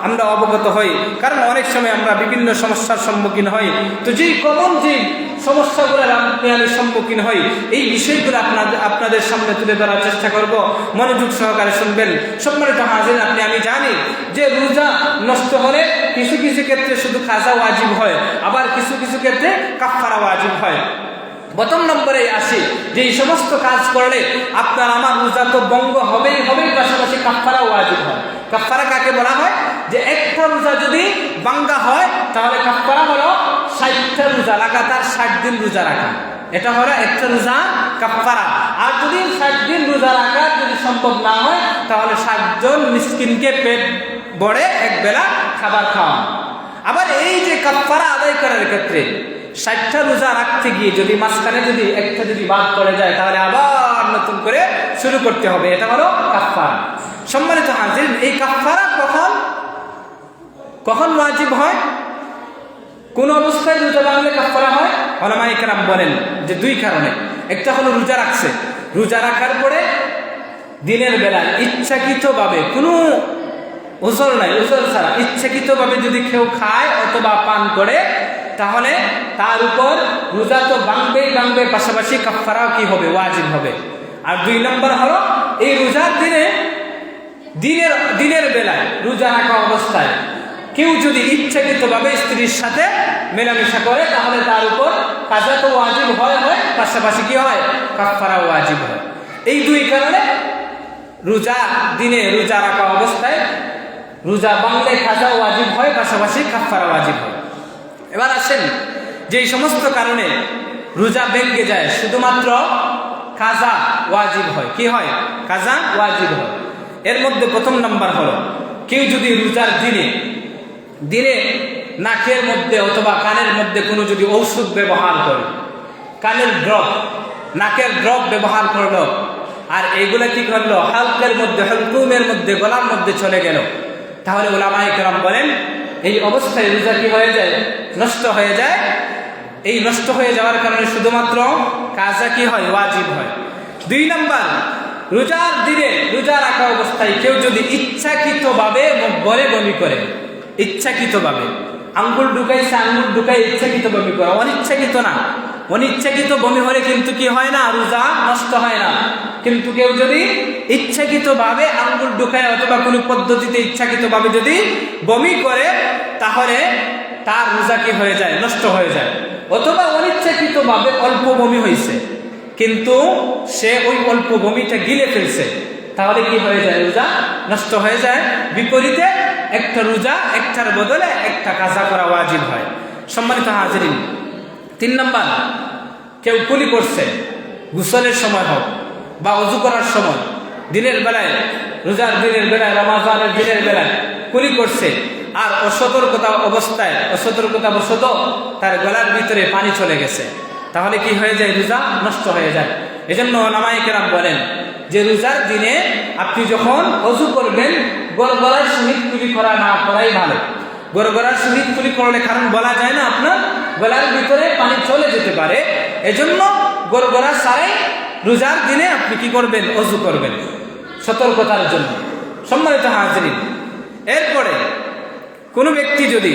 আমরা অবগত হই, কারণ অনেক সময় আমরা বিভিন্ন সমস্যার সম্মুখীন হই। তো যেই কমন যে সমস্যাগুলোর আমি সম্মুখীন হই, এই বিষয়গুলো আপনাদের সামনে তুলে ধরার চেষ্টা করব। মনোযোগ সহকারে শুনবেন। সম্মানিত হাজির, আমি জানি যে রোজা নষ্ট হলে কিছু কিছু ক্ষেত্রে শুধু কাজা ওয়াজিব হয়, আবার কিছু কিছু ক্ষেত্রে কাফারা ওয়াজিব হয়। প্রথম নম্বরে আসি যে এই সমস্ত কাজ করলে আপনার আমার রোজা তো ভঙ্গ হবেই, পাশাপাশি কাফারা ওয়াজিব হয়। কাফারা কাকে বলা হয়? যে একটা রোজা যদি ভাঙ্গা হয়, তাহলে কাফারা হলো 60টা রোজা, লাগাতার 60 দিন রোজা রাখা, এটা হলো একটা রোজা কাফারা। আর যদি 60 দিন রোজা রাখা যদি সম্ভব না হয়, তাহলে 60 জন মিসকিনকে পেট ভরে এক বেলা খাবার খাওয়া। আবার এই যে কাফারা আদায় করার ক্ষেত্রে 60টা রোজা রাখতে গিয়ে যদি মাঝখানে যদি একটা যদি বাদ পড়ে যায়, তাহলে আবার নতুন করে শুরু করতে হবে, এটা হলো কাফারা। সম্মানিত হাজির, এই কাফারা কখন কখন ওয়াজিব হয়, কোন অবস্থায় রোজা ভাঙলে কাফারা হয়? উলামায়ে কেরাম বলেন যে দুই কারণে। একটা হলো রোজা রাখছে, রোজা রাখার পরে দিনের বেলা ইচ্ছাকৃতভাবে কোনো ওজর নাই, ওজর ছাড়া ইচ্ছাকৃতভাবে যদি কেউ খায় অথবা পান করে, তাহলে তার উপর রোজা তো ভাঙবেই ভাঙবে, পাশাপাশি কাফারাও কি হবে? ওয়াজিব হবে। আর দুই নম্বর হলো এই রোজার দিনের বেলায় রোজা রাখা অবস্থায় কেউ যদি ইচ্ছাকৃতভাবে স্ত্রীর সাথে মেলামেশা করে, তাহলে তার উপর কাজা তো ওয়াজিব হয়, পাশাপাশি কি হয়? কাফারা ওয়াজিব হয়। এই দুই কারণে রোজা রাখা অবস্থায় রোজা ভাঙলে কাজা ওয়াজিব হয়, পাশাপাশি কাফারা ওয়াজিব হয়। এবার আসেন যে সমস্ত কারণে রোজা ভেঙে যায়, শুধুমাত্র কাজা ওয়াজিব হয়। কি হয়? কাজা ওয়াজিব হয়। এর মধ্যে প্রথম নাম্বার হলো কেউ যদি রোজার দিনে নাকের মধ্যে অথবা কানের মধ্যে কোনো যদি ঔষধ ব্যবহার করে, কানের ড্রপ, নাকের ড্রপ ব্যবহার করলো, আর এইগুলো কি করলো? হালকের মধ্যে, হলকুমের মধ্যে, গলার মধ্যে চলে গেল, তাহলে উলামায়ে কেরাম বলেন এই অবস্থায় রোজা কি হয়ে যায়? নষ্ট হয়ে যায়। এই নষ্ট হয়ে যাওয়ার কারণে শুধুমাত্র কাজা কি হয়? ওয়াজিব হয়। দুই নাম্বার, রোজার দিনে রোজা রাখা অবস্থায় কেউ যদি ইচ্ছাকৃতভাবে বলে বমি করে, ইচ্ছাকৃতভাবে আঙ্গুল ঢুকাইছে, আঙ্গুল ঢুকাই ইচ্ছাকৃত বমি করে, অনিচ্ছাকৃত না। অনিচ্ছাকৃত বমি হলে কিন্তু কি হয় না? রোজা নষ্ট হয় না। কিন্তু কেউ যদি ইচ্ছাকৃতভাবে আঙ্গুল ঢুকায় অথবা কোনো পদ্ধতিতে ইচ্ছাকৃতভাবে যদি বমি করে, তাহলে তার রোজা কি হয়ে যায়? নষ্ট হয়ে যায়। অথবা অনিচ্ছাকৃতভাবে অল্প বমি হয়েছে, কিন্তু সে ওই অল্প বমিটা গিলে ফেলছে, তাহলে কি হয়ে যায়? রোজা নষ্ট হয়ে যায়। বিপরীতে একটা রোজা একটার বদলে একটা কাজা করা ওয়াজিব হয়। সম্মানিত হাজিরিন, তিন নাম্বার, কেউ কুলি করছে, গোসলের সময় হোক বা ওযু করার সময়, দিনের বেলায়, রোজার দিনের বেলায়, রমাজানের দিনের বেলায় কুলি করছে, আর অসতর্কতাবশত তার গলার ভিতরে পানি চলে গেছে, তাহলে কি হয়ে যায়? রোজা নষ্ট হয়ে যায়। এজন্য উলামায়ে কেরাম বলেন যে রোজার দিনে আপনি যখন ওযু করবেন, গড়গড়ার সহিত কুলি করা না করাই ভালো। গড়গড়ার সহিত কুলি করলে, কারণ বলা যায় না আপনার গলার ভিতরে পানি চলে যেতে পারে, এজন্য গড়গড়া ছাড়াই রোজার দিনে আপনি কি করবেন? ওযু করবেন, সতর্কতার জন্য। সম্মানিত হাজিরিন, এরপরে কোনো ব্যক্তি যদি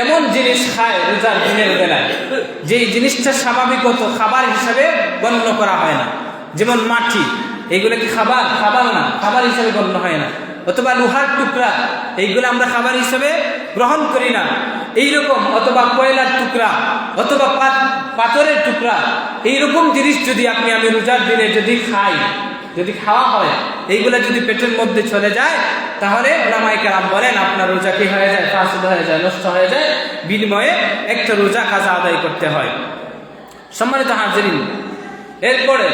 এমন জিনিস খায় রোজার দিনের বেলায়, যেই জিনিসটা স্বাভাবিকত খাবার হিসাবে গণ্য করা হয় না, যেমন মাটি, এইগুলো কি খাবার? খাবার না, খাবার হিসাবে গণ্য হয় না। অথবা লোহার টুকরা, এইগুলো আমরা খাবার হিসাবে গ্রহণ করি না, এইরকম। অথবা কয়লার টুকরা, অথবা পাথরের টুকরা, এইরকম জিনিস যদি আমি রোজার দিনে যদি খাই, যদি খাওয়া হয়, এইগুলা যদি পেটের মধ্যে চলে যায়, তাহলে উলামায়ে কেরাম বলেন আপনার রোজা কি হয়ে যায়? ফাসিদ হয়ে যায়, নষ্ট হয়ে যায়। বিনিময়ে একটা রোজা কাজা আদায় করতে হয়। সম্মানিত হাজিরিন, এরপরে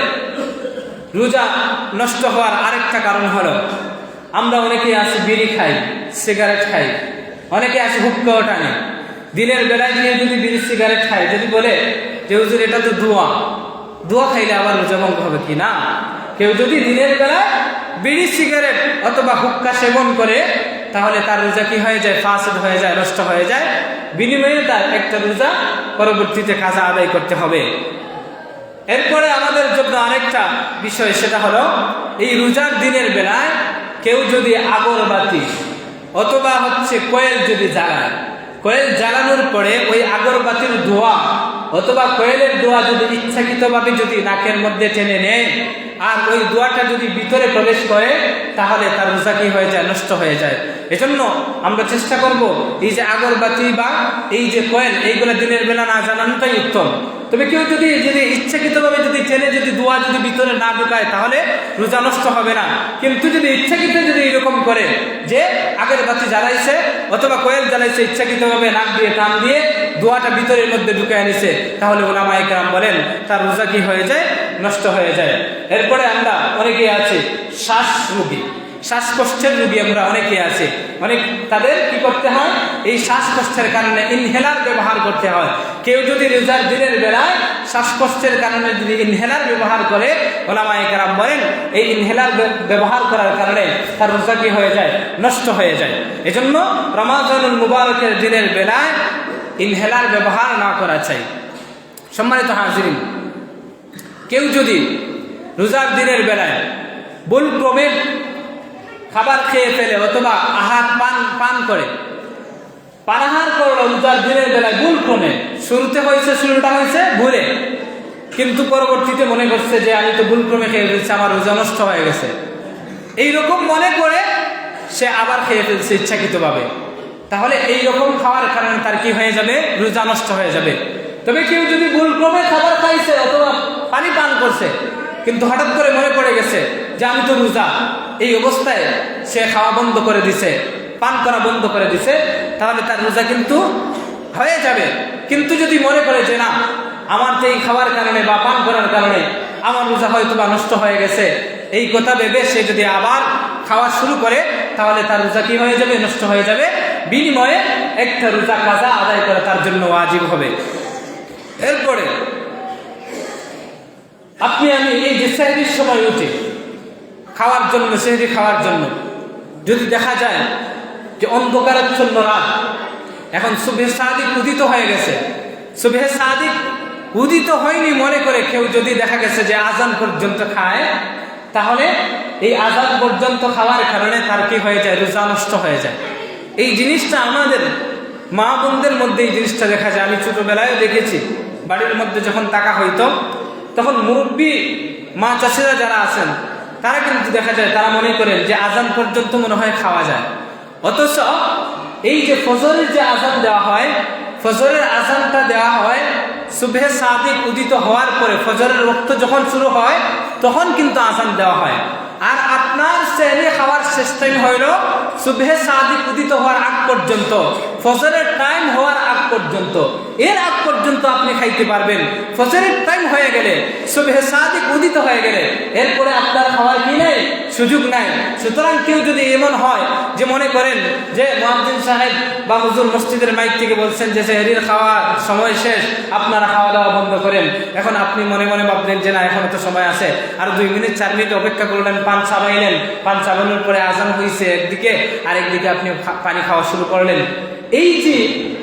রোজা নষ্ট হওয়ার আরেকটা কারণ হলো, আমরা অনেকেই আছি বিড়ি খাই, সিগারেট খাই, অনেকে আছে হুক্কাও টানে। দিনের বেলায় গিয়ে যদি বিড়ি সিগারেট খায়, যদি বলে যে হুজুর এটা তো দোয়া খাইলে আবার রোজা ভঙ্গ হবে কি না? কেউ যদি দিনের বেলায় বিড়ি সিগারেট অথবা হুক্কা সেবন করে, তাহলে তার রোজা কি হয়ে যায়? ফাসিদ হয়ে যায়, নষ্ট হয়ে যায়। বিনিময়ে তার একটা রোজা পরবর্তীতে কাজা আদায় করতে হবে। এরপরে আমাদের জন্য আরেকটা বিষয়, সেটা হলো এই রোজার দিনের বেলায় কেউ যদি আগরবাতি অথবা কয়েল যদি জ্বালায়, কয়েল জ্বালানোর পরে ওই আগরবাতির ধোঁয়া অথবা কয়েলের ধোঁয়া যদি ইচ্ছাকৃতভাবে যদি নাকের মধ্যে টেনে নেয়, আর ওই ধোঁয়াটা যদি ভিতরে প্রবেশ করে, তাহলে তার রোজা কি হয়ে যায়? নষ্ট হয়ে যায়। এজন্য আমরা চেষ্টা করব এই যে আগরবাতি বা এই যে কয়েল, এইগুলো দিনের বেলা না জ্বালানোটাই উত্তম। তবে কেউ যদি ইচ্ছাকৃতভাবে যদি টেনে যদি ধোঁয়া যদি ভিতরে না ঢুকায়, তাহলে রোজা নষ্ট হবে না। কিন্তু যদি ইচ্ছাকৃত যদি এরকম করে যে আগরবাতি জ্বালাইছে অথবা কয়েল জ্বালাইছে, ইচ্ছাকৃতভাবে নাক দিয়ে টান দিয়ে ধোঁয়াটা ভিতরের মধ্যে ঢুকায় নিছে, তাহলে উলামায়ে কেরাম বলেন তার রোজা কি হয়ে যায়? নষ্ট হয়ে যায়। এরপরে আমরা অনেকে আছে শ্বাসকষ্টের রোগী, আমরা অনেকে আছে, তাদের কি করতে হয়? এই শ্বাসকষ্টের কারণে ইনহেলার ব্যবহার করতে হয়। কেউ যদি রোজার দিনের বেলায় শ্বাসকষ্টের কারণে যদি ইনহেলার ব্যবহার করে, ওলামায়ে কেরাম বলেন এই ইনহেলার ব্যবহার করার কারণে তার রোজা কি হয়ে যায়? নষ্ট হয়ে যায়। এজন্য রমাদানুল মুবারকের দিনের বেলায় ইনহেলার ব্যবহার না করা চাই। সম্মানিত হাজিরিন, কেউ যদি রোজার দিনের বেলায় ভুলক্রমে খাবার খেয়ে ফেলে অথবা আহার পান করে, পানাহার করলো রোজার দিনের বেলায় ভুলক্রমে, শুরুটা হয়েছে ভুলে, কিন্তু পরবর্তীতে মনে করছে যে আমি তো ভুলক্রমে খেয়ে ফেলছি, আমার রোজা নষ্ট হয়ে গেছে, এইরকম মনে করে সে আবার খেয়ে ফেলছে ইচ্ছাকৃতভাবে, তাহলে এইরকম খাওয়ার কারণে তার কি হয়ে যাবে? রোজা নষ্ট হয়ে যাবে। তবে কেউ যদি ভুলক্রমে খাবার খাইছে অথবা পানি পান করছে, কিন্তু হঠাৎ করে মনে পড়ে গেছে যে আমি তো রোজা, এই অবস্থায় সে খাওয়া বন্ধ করে দিছে, পান করা বন্ধ করে দিছে, তাহলে তার রোজা কিন্তু হয়ে যাবে। কিন্তু যদি মনে করে যে না, আমার তো এই খাওয়ার কারণে বা পান করার কারণে আমার রোজা হয়তো বা নষ্ট হয়ে গেছে, এই কথা ভেবে সে যদি আবার খাওয়া শুরু করে, তাহলে তার রোজা কি হয়ে যাবে? নষ্ট হয়ে যাবে। বিনিময়ে একটা রোজা কাজা আদায় করা তার জন্য ওয়াজিব হবে। এরপরে আপনি আমি এই যে সেহরির সময় উঠে খাওয়ার জন্য, সেহরি খাওয়ার জন্য যদি দেখা যায় যে অন্ধকারাচ্ছন্ন রাত, এখন সুবহে সাদিক উদিত হয়ে গেছে, সুবহে সাদিক উদিত হয়নি মনে করে কেউ যদি দেখা গেছে যে আজান পর্যন্ত খায়, তাহলে এই আজান পর্যন্ত খাওয়ার কারণে তার কি হয়ে যায়? রোজা নষ্ট হয়ে যায়। এই জিনিসটা আমাদের মা বোনদের মধ্যে এই জিনিসটা দেখা যায়। আমি ছোটবেলায় দেখেছি, বাড়ির মধ্যে যখন টাকা হইতো তখন মুরব্বী মা চাষিরা যারা আছেন তারা কিন্তু দেখা যায় তারা মনে করেন যে আজান পর্যন্ত মনে হয় খাওয়া যায়, অথচ এই যে ফজরের যে আজান দেওয়া হয়, ফজরের আজানটা দেওয়া হয় সুবহে সাদিক উদিত হওয়ার পরে, ফজরের ওয়াক্ত যখন শুরু হয় তখন কিন্তু আজান দেওয়া হয়। আর আপনার সেহরি খাওয়ার শেষ টাইম হইল সুবহে সাদিক উদিত হওয়ার আগ পর্যন্ত, ফজরের টাইম হওয়ার আগ পর্যন্ত, এর আগ পর্যন্ত আপনি খাইতে পারবেন। ফজরের টাইম হয়ে গেলে, সুবহে সাদিক উদিত হয়ে গেলে এরপরে আপনার খাওয়ার কি নেই? সুযোগ নাই। সুতরাং কেউ যদি এমন হয় যে মনে করেন যে মুয়াজ্জিন সাহেব বা হুজুর মসজিদের মাইক থেকে বলছেন যে সেহরির খাওয়ার সময় শেষ, আপনারা খাওয়া দাওয়া বন্ধ করেন, এখন আপনি মনে মনে ভাবলেন যে না এখনো তো সময় আছে, আর 2 মিনিট 4 মিনিট অপেক্ষা করলেন, পান চাবাইলেন, পান চাবানোর পরে আজান হয়েছে একদিকে, আরেকদিকে আপনি পানি খাওয়া শুরু করলেন। এই যে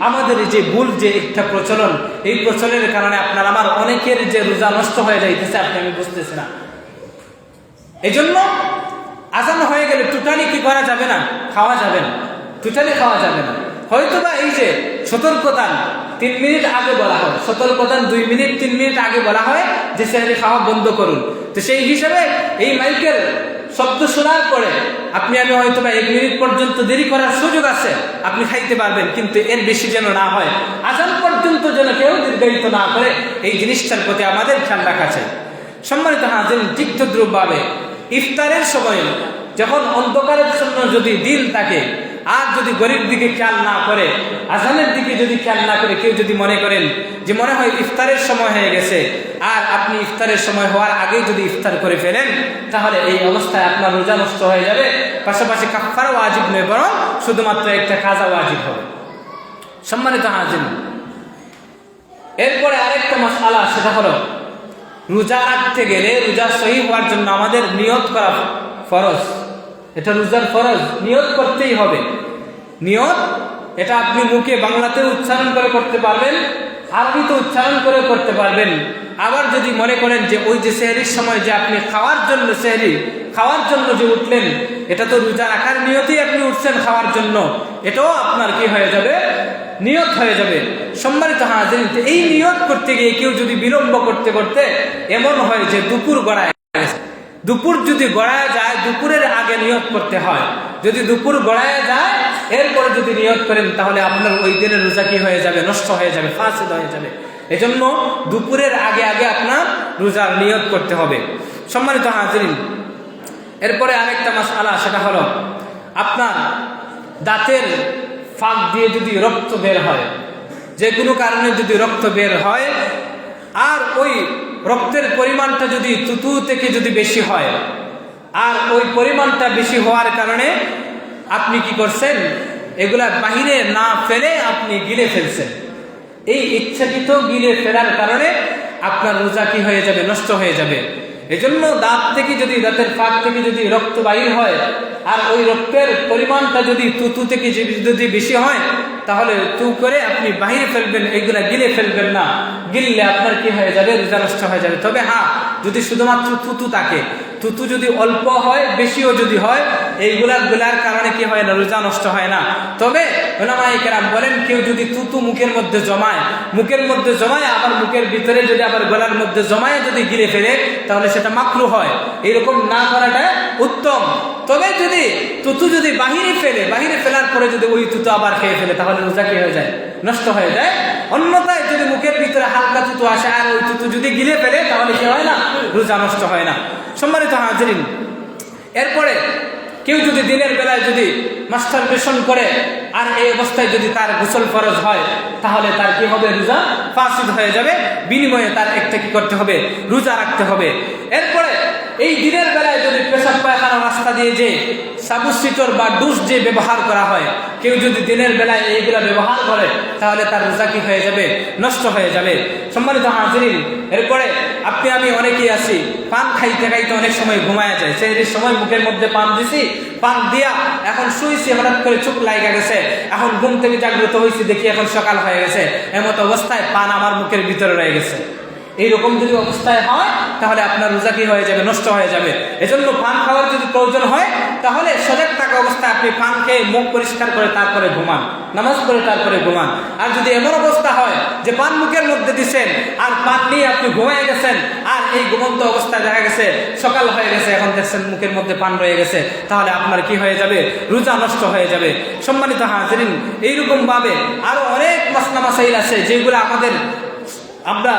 আমাদের যে ভুল যে একটা প্রচলন, এই প্রচলনের কারণে আপনার আমার অনেকের যে রোজা নষ্ট হয়ে যাইতেছে আপনি আমি বুঝতেছি না। এই জন্য আজান হয়ে গেলে টোটালি কি করা যাবে না? খাওয়া যাবে না, টোটালি খাওয়া যাবে না। হয়তোবা এই যে সতর্কতা 3 মিনিট আগে বলা হয়, সতর্কতা 2 মিনিট 3 মিনিট আগে বলা হয় যে সেহরি খাওয়া বন্ধ করুন, তো সেই হিসাবে এই মাইকের শব্দ শোনার পরে আপনি আমি হয়তোবা 1 মিনিট পর্যন্ত দেরি করার সুযোগ আছে, আপনি খাইতে পারবেন, কিন্তু এর বেশি যেন না হয়, আজান পর্যন্ত যেন কেউ দীর্ঘায়িত না করে, এই জিনিসটার প্রতি আমাদের খেয়াল রাখা চাই। সম্মানিত হাজিরিন, ঠিক তদ্রূপভাবে ইফতারের সময় যখন অন্ধকারের জন্য যদি দিন থাকে, আর যদি গরিব দিকে খেয়াল না করে, আজানের দিকে যদি খেয়াল না করে, কেউ যদি মনে করেন যে মনে হয় ইফতারের সময় হয়ে গেছে, আর আপনি ইফতারের সময় হওয়ার আগেই যদি ইফতার করে ফেলেন, তাহলে এই অবস্থায় আপনার রোজা নষ্ট হয়ে যাবে। পাশাপাশি কাফারা ওয়াজিব নয়, বরং শুধুমাত্র একটা কাজা ওয়াজিব হবে। সম্মানিত হাজির, এরপরে আরেকটা মাসআলা, সেটা হলো রোজা রাখতে গেলে, রোজা সহি হওয়ার জন্য আমাদের নিয়ত করা ফরজ। এটা রোজার ফরজ, নিয়ত করতেই হবে। নিয়ত এটা আপনি মুখে বাংলাতে উচ্চারণ করে করতে পারবেন, আরবিতে উচ্চারণ করে করতে পারবেন। আবার যদি মনে করেন যে ওই যে সেহরির সময় যে আপনি খাওয়ার জন্য, সেহরি খাওয়ার জন্য যে উঠলেন, এটা তো রোজা রাখার নিয়তেই আপনি উঠছেন খাওয়ার জন্য, এটাও আপনার কি হয়ে যাবে? নিয়ত হয়ে যাবে। সম্মানিত হাজিরিন, এই নিয়ত করতে গিয়ে কেউ যদি বিলম্ব করতে করতে এমন হয় যে দুপুর গড়ায় গেছে, দুপুর যদি গড়ায় যায়, দুপুরের আগে নিয়ত করতে হয়। যদি দুপুর গড়ায় যায় এরপরে যদি নিয়ত করেন, তাহলে আপনার ওই দিনের রোজা কি হয়ে যাবে? নষ্ট হয়ে যাবে, ফাসিদ হয়ে যাবে। এজন্য দুপুরের আগে আগে আপনার রোজার নিয়ত করতে হবে। সম্মানিত হাজিরিন, এরপরে আরেকটা মাসআলা, সেটা হলো আপনার দাঁতের ফাঁক দিয়ে যদি রক্ত বের হয়, যে কোনো কারণে যদি রক্ত বের হয়, আর ওই রক্তের পরিমাণটা যদি থুতু থেকে যদি বেশি হয়, আর ওই পরিমাণটা বেশি হওয়ার কারণে আপনি কি করছেন? এগুলা বাহিরে না ফেলে আপনি গিলে ফেলছেন। এই ইচ্ছাকৃত গিলে ফেলার কারণে আপনার রোজা কি হয়ে যাবে, নষ্ট হয়ে যাবে। এজন্য দাঁত থেকে যদি, দাঁতের ফাঁক থেকে যদি রক্ত বাহির হয় আর ওই রক্তের পরিমাণটা যদি তুতু থেকে যদি বেশি হয় তাহলে তু করে আপনি বাহিরে ফেলবেন, এইগুলা গিলে ফেলবেন না। গিললে আপনার কি হয়ে যাবে, রোজা নষ্ট হয়ে যাবে। তবে হ্যাঁ, যদি শুধুমাত্র তুতু থাকে, তুতু যদি অল্প হয় বেশিও যদি হয়, এইগুলার কারণে কি হয় না, রোজা নষ্ট হয় না। তবে উলামায়ে কেরাম বলেন কেউ যদি তুতু মুখের মধ্যে জমায় আবার মুখের ভিতরে যদি আবার গলার মধ্যে জমায় যদি গিলে ফেলে তাহলে সেটা মাকরুহ হয়। এরকম না করাটা উত্তম। তবে যদি তুতু যদি বাহিরে ফেলার পরে যদি ওই তুতু আবার খেয়ে ফেলে তাহলে রোজা কি হয়ে যায়, নষ্ট হয়ে যায়। অন্যথায় যদি মুখের ভিতরে হালকা তুতু আসে আর ওই তুতু যদি গিলে ফেলে তাহলে কি হয় না, রোজা নষ্ট হয় না। সম্মানিত হাজিরিন, এরপরে কেউ যদি দিনের বেলায় যদি মাস্টারবেশন করে আর এই অবস্থায় যদি তার গোসল ফরজ হয় তাহলে তার কি হবে, রোজা ফাসিদ হয়ে যাবে। বিনিময়ে তার একটা কি করতে হবে, রোজা রাখতে হবে। এরপরে এই দিনের বেলায় যদি পেশাব পায়খানা রাস্তা দিয়ে যে সাবুস্টিটর বা ডুস যে ব্যবহার করা হয়, কেউ যদি দিনের বেলায় এইগুলা ব্যবহার করে তাহলে তার রোজা কি হয়ে যাবে, নষ্ট হয়ে যাবে। সম্মানিত হাজিরিন, এরপরে আপনি আমি অনেকেই আছি পান খাইতে অনেক সময় ঘুমায়া যায়। সেই সময় মুখের মধ্যে পান দিছি, পান দিয়া এখন শুইছি, হঠাৎ করে চোখ লাগা গেছে, এখন ঘুম থেকে জাগ্রত হয়েছি, দেখি এখন সকাল হয়ে গেছে, এমত অবস্থায় পান আমার মুখের ভিতরে রয়ে গেছে। এইরকম যদি অবস্থায় হয় তাহলে আপনার রোজা কি হয়ে যাবে, নষ্ট হয়ে যাবে। এজন্য পান খাওয়ার যদি প্রয়োজন হয় তাহলে সজাগ থাকা অবস্থায় আপনি পান খেয়ে মুখ পরিষ্কার করে তারপরে ঘুমান, নামাজ পড়ে তারপরে ঘুমান। আর যদি এমন অবস্থা হয় যে পান মুখের মধ্যে দিচ্ছেন আর পান নিয়ে আপনি ঘুমিয়ে গেছেন আর এই ঘুমন্ত অবস্থায় দেখা গেছে সকাল হয়ে গেছে, এখন দেখছেন মুখের মধ্যে পান রয়ে গেছে, তাহলে আপনার কি হয়ে যাবে, রোজা নষ্ট হয়ে যাবে। সম্মানিত হাজিরিন, এইরকম ভাবে আরো অনেক মাসলা মাসাইল আছে যেগুলো আমরা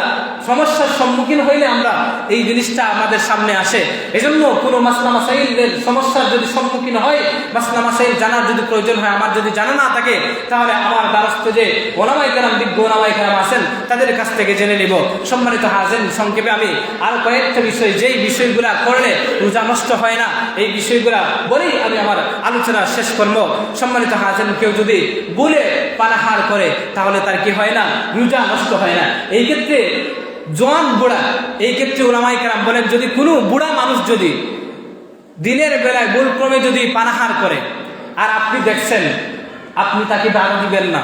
সমস্যার সম্মুখীন হইলে আমরা এই জিনিসটা আমাদের সামনে আসে। এজন্য কোনো মাসলা মাসাইলের সমস্যার যদি সম্মুখীন হয়, মাসলা মাসাইল জানার যদি প্রয়োজন হয়, আমার যদি জানা না থাকে তাহলে আমার দ্বারস্থ যে ওলামায়ে কেরাম, বিজ্ঞ ওলামায়ে কেরাম আছেন তাদের কাছ থেকে জেনে নিব। সম্মানিত হাজিরিন, সংক্ষেপে আমি আর কয়েকটা বিষয়, যেই বিষয়গুলা করলে রোজা নষ্ট হয় না, এই বিষয়গুলা বলেই আমি আমার আলোচনা শেষ করব। সম্মানিত হাজিরিন, কেউ যদি বলে পানাহার করে তাহলে তার কি হয় না, রোজা নষ্ট হয় না। এই ক্ষেত্রে জোয়ান বুড়া, এই ক্ষেত্রে উলামায়ে কেরাম বলেন যদি কোনো বুড়া মানুষ যদি দিনের বেলায় ভুলক্রমে যদি পানাহার করে আর আপনি দেখছেন, আপনি তাকে বাধা দিবেন না,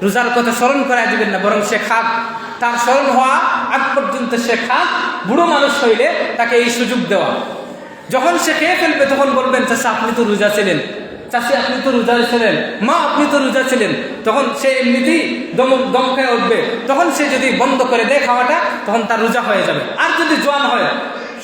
রোজার কথা স্মরণ করাই দিবেন না, বরং সে খাক, তার স্মরণ হওয়া আগ পর্যন্ত সে খাক। বুড়ো মানুষ হইলে তাকে এই সুযোগ দেওয়া, যখন সে খেয়ে ফেলবে তখন বলবেন চাচা আপনি তো রোজা ছিলেন, চাচি আপনি তো রোজা ছিলেন, মা আপনি তো রোজা ছিলেন। তখন সে এমনিতেই দম খেয়ে উঠবে, তখন সে যদি বন্ধ করে দেয় খাওয়াটা তখন তার রোজা হয়ে যাবে। আর যদি জোয়ান হয়,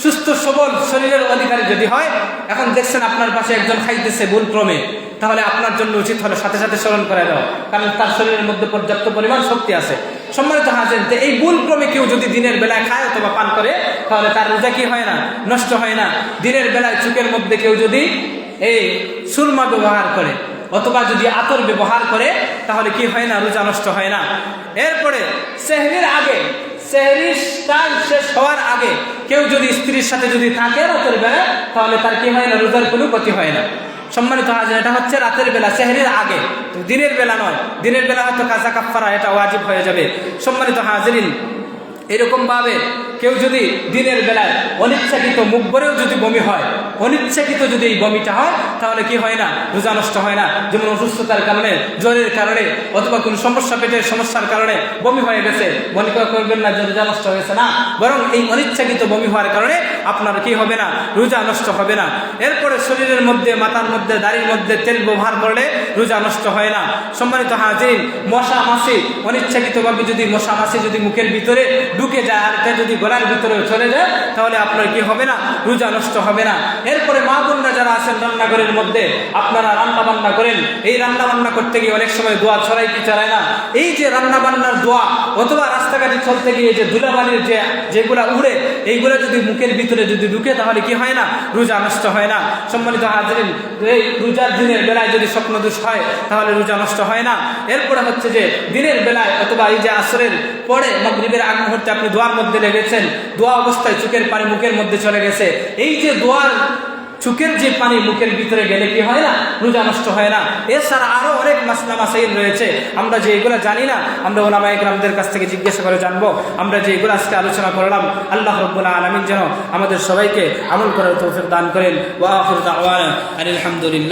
সুস্থ সবল শরীরের অধিকারী যদি হয়, এখন দেখছেন আপনার পাশে একজন খাইতেছে ভুলক্রমে, তাহলে আপনার জন্য উচিত হলো সাথে সাথে স্মরণ করে দেওয়া, কারণ তার শরীরের মধ্যে পর্যাপ্ত পরিমাণ শক্তি আছে। সম্মানিত হাজির, এই ভুলক্রমে কেউ যদি দিনের বেলায় খায় অথবা পান করে তাহলে তার রোজা কি হয় না, নষ্ট হয় না। দিনের বেলায় চোখের মধ্যে কেউ যদি এই সুরমা ব্যবহার করে অথবা যদি আতর ব্যবহার করে তাহলে কি হয় না, রোজা নষ্ট হয় না। এরপরে সেহরির আগে, সেহরির টাইম শেষ হওয়ার আগে কেউ যদি স্ত্রীর সাথে যদি থাকে রাতের বেলা তাহলে তার কি হয় না, রোজার কোনো ক্ষতি হয় না। সম্মানিত হাজির, এটা হচ্ছে রাতের বেলা, সেহরির আগে, তো দিনের বেলা নয়। দিনের বেলা হয়তো কাজা কাফারা, এটা ওয়াজিব হয়ে যাবে। সম্মানিত হাজিরিন, এরকম ভাবে কেউ যদি দিনের বেলায় অনিচ্ছাকৃত মুখ ভরেও যদি বমি হয়, অনিচ্ছাকৃত যদি এই বমিটা হয় তাহলে কি হয় না, রোজা নষ্ট হয় না। যেমন অসুস্থতার কারণে, জ্বরের কারণে অথবা কোনো সমস্যা, পেটের সমস্যার কারণে বমি হয়ে গেছে, মনে করবেন না যে রোজা নষ্ট হয়েছে, না, বরং এই অনিচ্ছাকৃত বমি হওয়ার কারণে আপনার কি হবে না, রোজা নষ্ট হবে না। এরপরে শরীরের মধ্যে, মাথার মধ্যে, দাড়ির মধ্যে তেল ব্যবহার করলে রোজা নষ্ট হয় না। সম্মানিত হাজির, মশা মাছি, অনিচ্ছাকৃতভাবে যদি মশা মাছি যদি মুখের ভিতরে ঢুকে যায় আর এটা যদি গলার ভিতরে চলে যায় তাহলে আপনার কি হবে না, রোজা নষ্ট হবে না। এরপরে মা বোনরা যারা আছেন রান্নাঘরের মধ্যে, আপনারা রান্না বান্না করেন, এই রান্না বান্না করতে গিয়ে অনেক সময় দোয়া ছড়াই কি ছড়ায় না, এই যে রান্না বান্নার দোয়া অথবা রাস্তাঘাটে চলতে গিয়ে যে ধুলাবালির যেগুলা উড়ে, এইগুলো যদি মুখের ভিতরে যদি ঢুকে তাহলে কি হয় না, রোজা নষ্ট হয় না। সম্মানিত হাজিরিন, এই রোজার দিনের বেলায় যদি স্বপ্নদোষ হয় তাহলে রোজা নষ্ট হয় না। এরপরে হচ্ছে যে দিনের বেলায় অথবা এই যে আসরের পরে মাগরিবের আগ মুহূর্তে আপনি দোয়ার মধ্যে লেগেছেন, দোয়া অবস্থায় চোখের পানি মুখের মধ্যে চলে গেছে, এই যে দোয়ার চোখের যে পানি মুখের ভিতরে গেলে কি হয় না, রোজা নষ্ট হয় না। এছাড়া আরো অনেক মাসলা মাসাইল রয়েছে, আমরা যে এগুলো জানি না, আমরা উলামায়ে কেরামদের কাছ থেকে জিজ্ঞাসা করে জানবো। আমরা যে এগুলো আজকে আলোচনা করলাম, আল্লাহ রাব্বুল আলামিন যেন আমাদের সবাইকে আমল করার তৌফিক দান করেন। ওয়া আখিরু দাওয়ানা আলহামদুলিল্লাহ।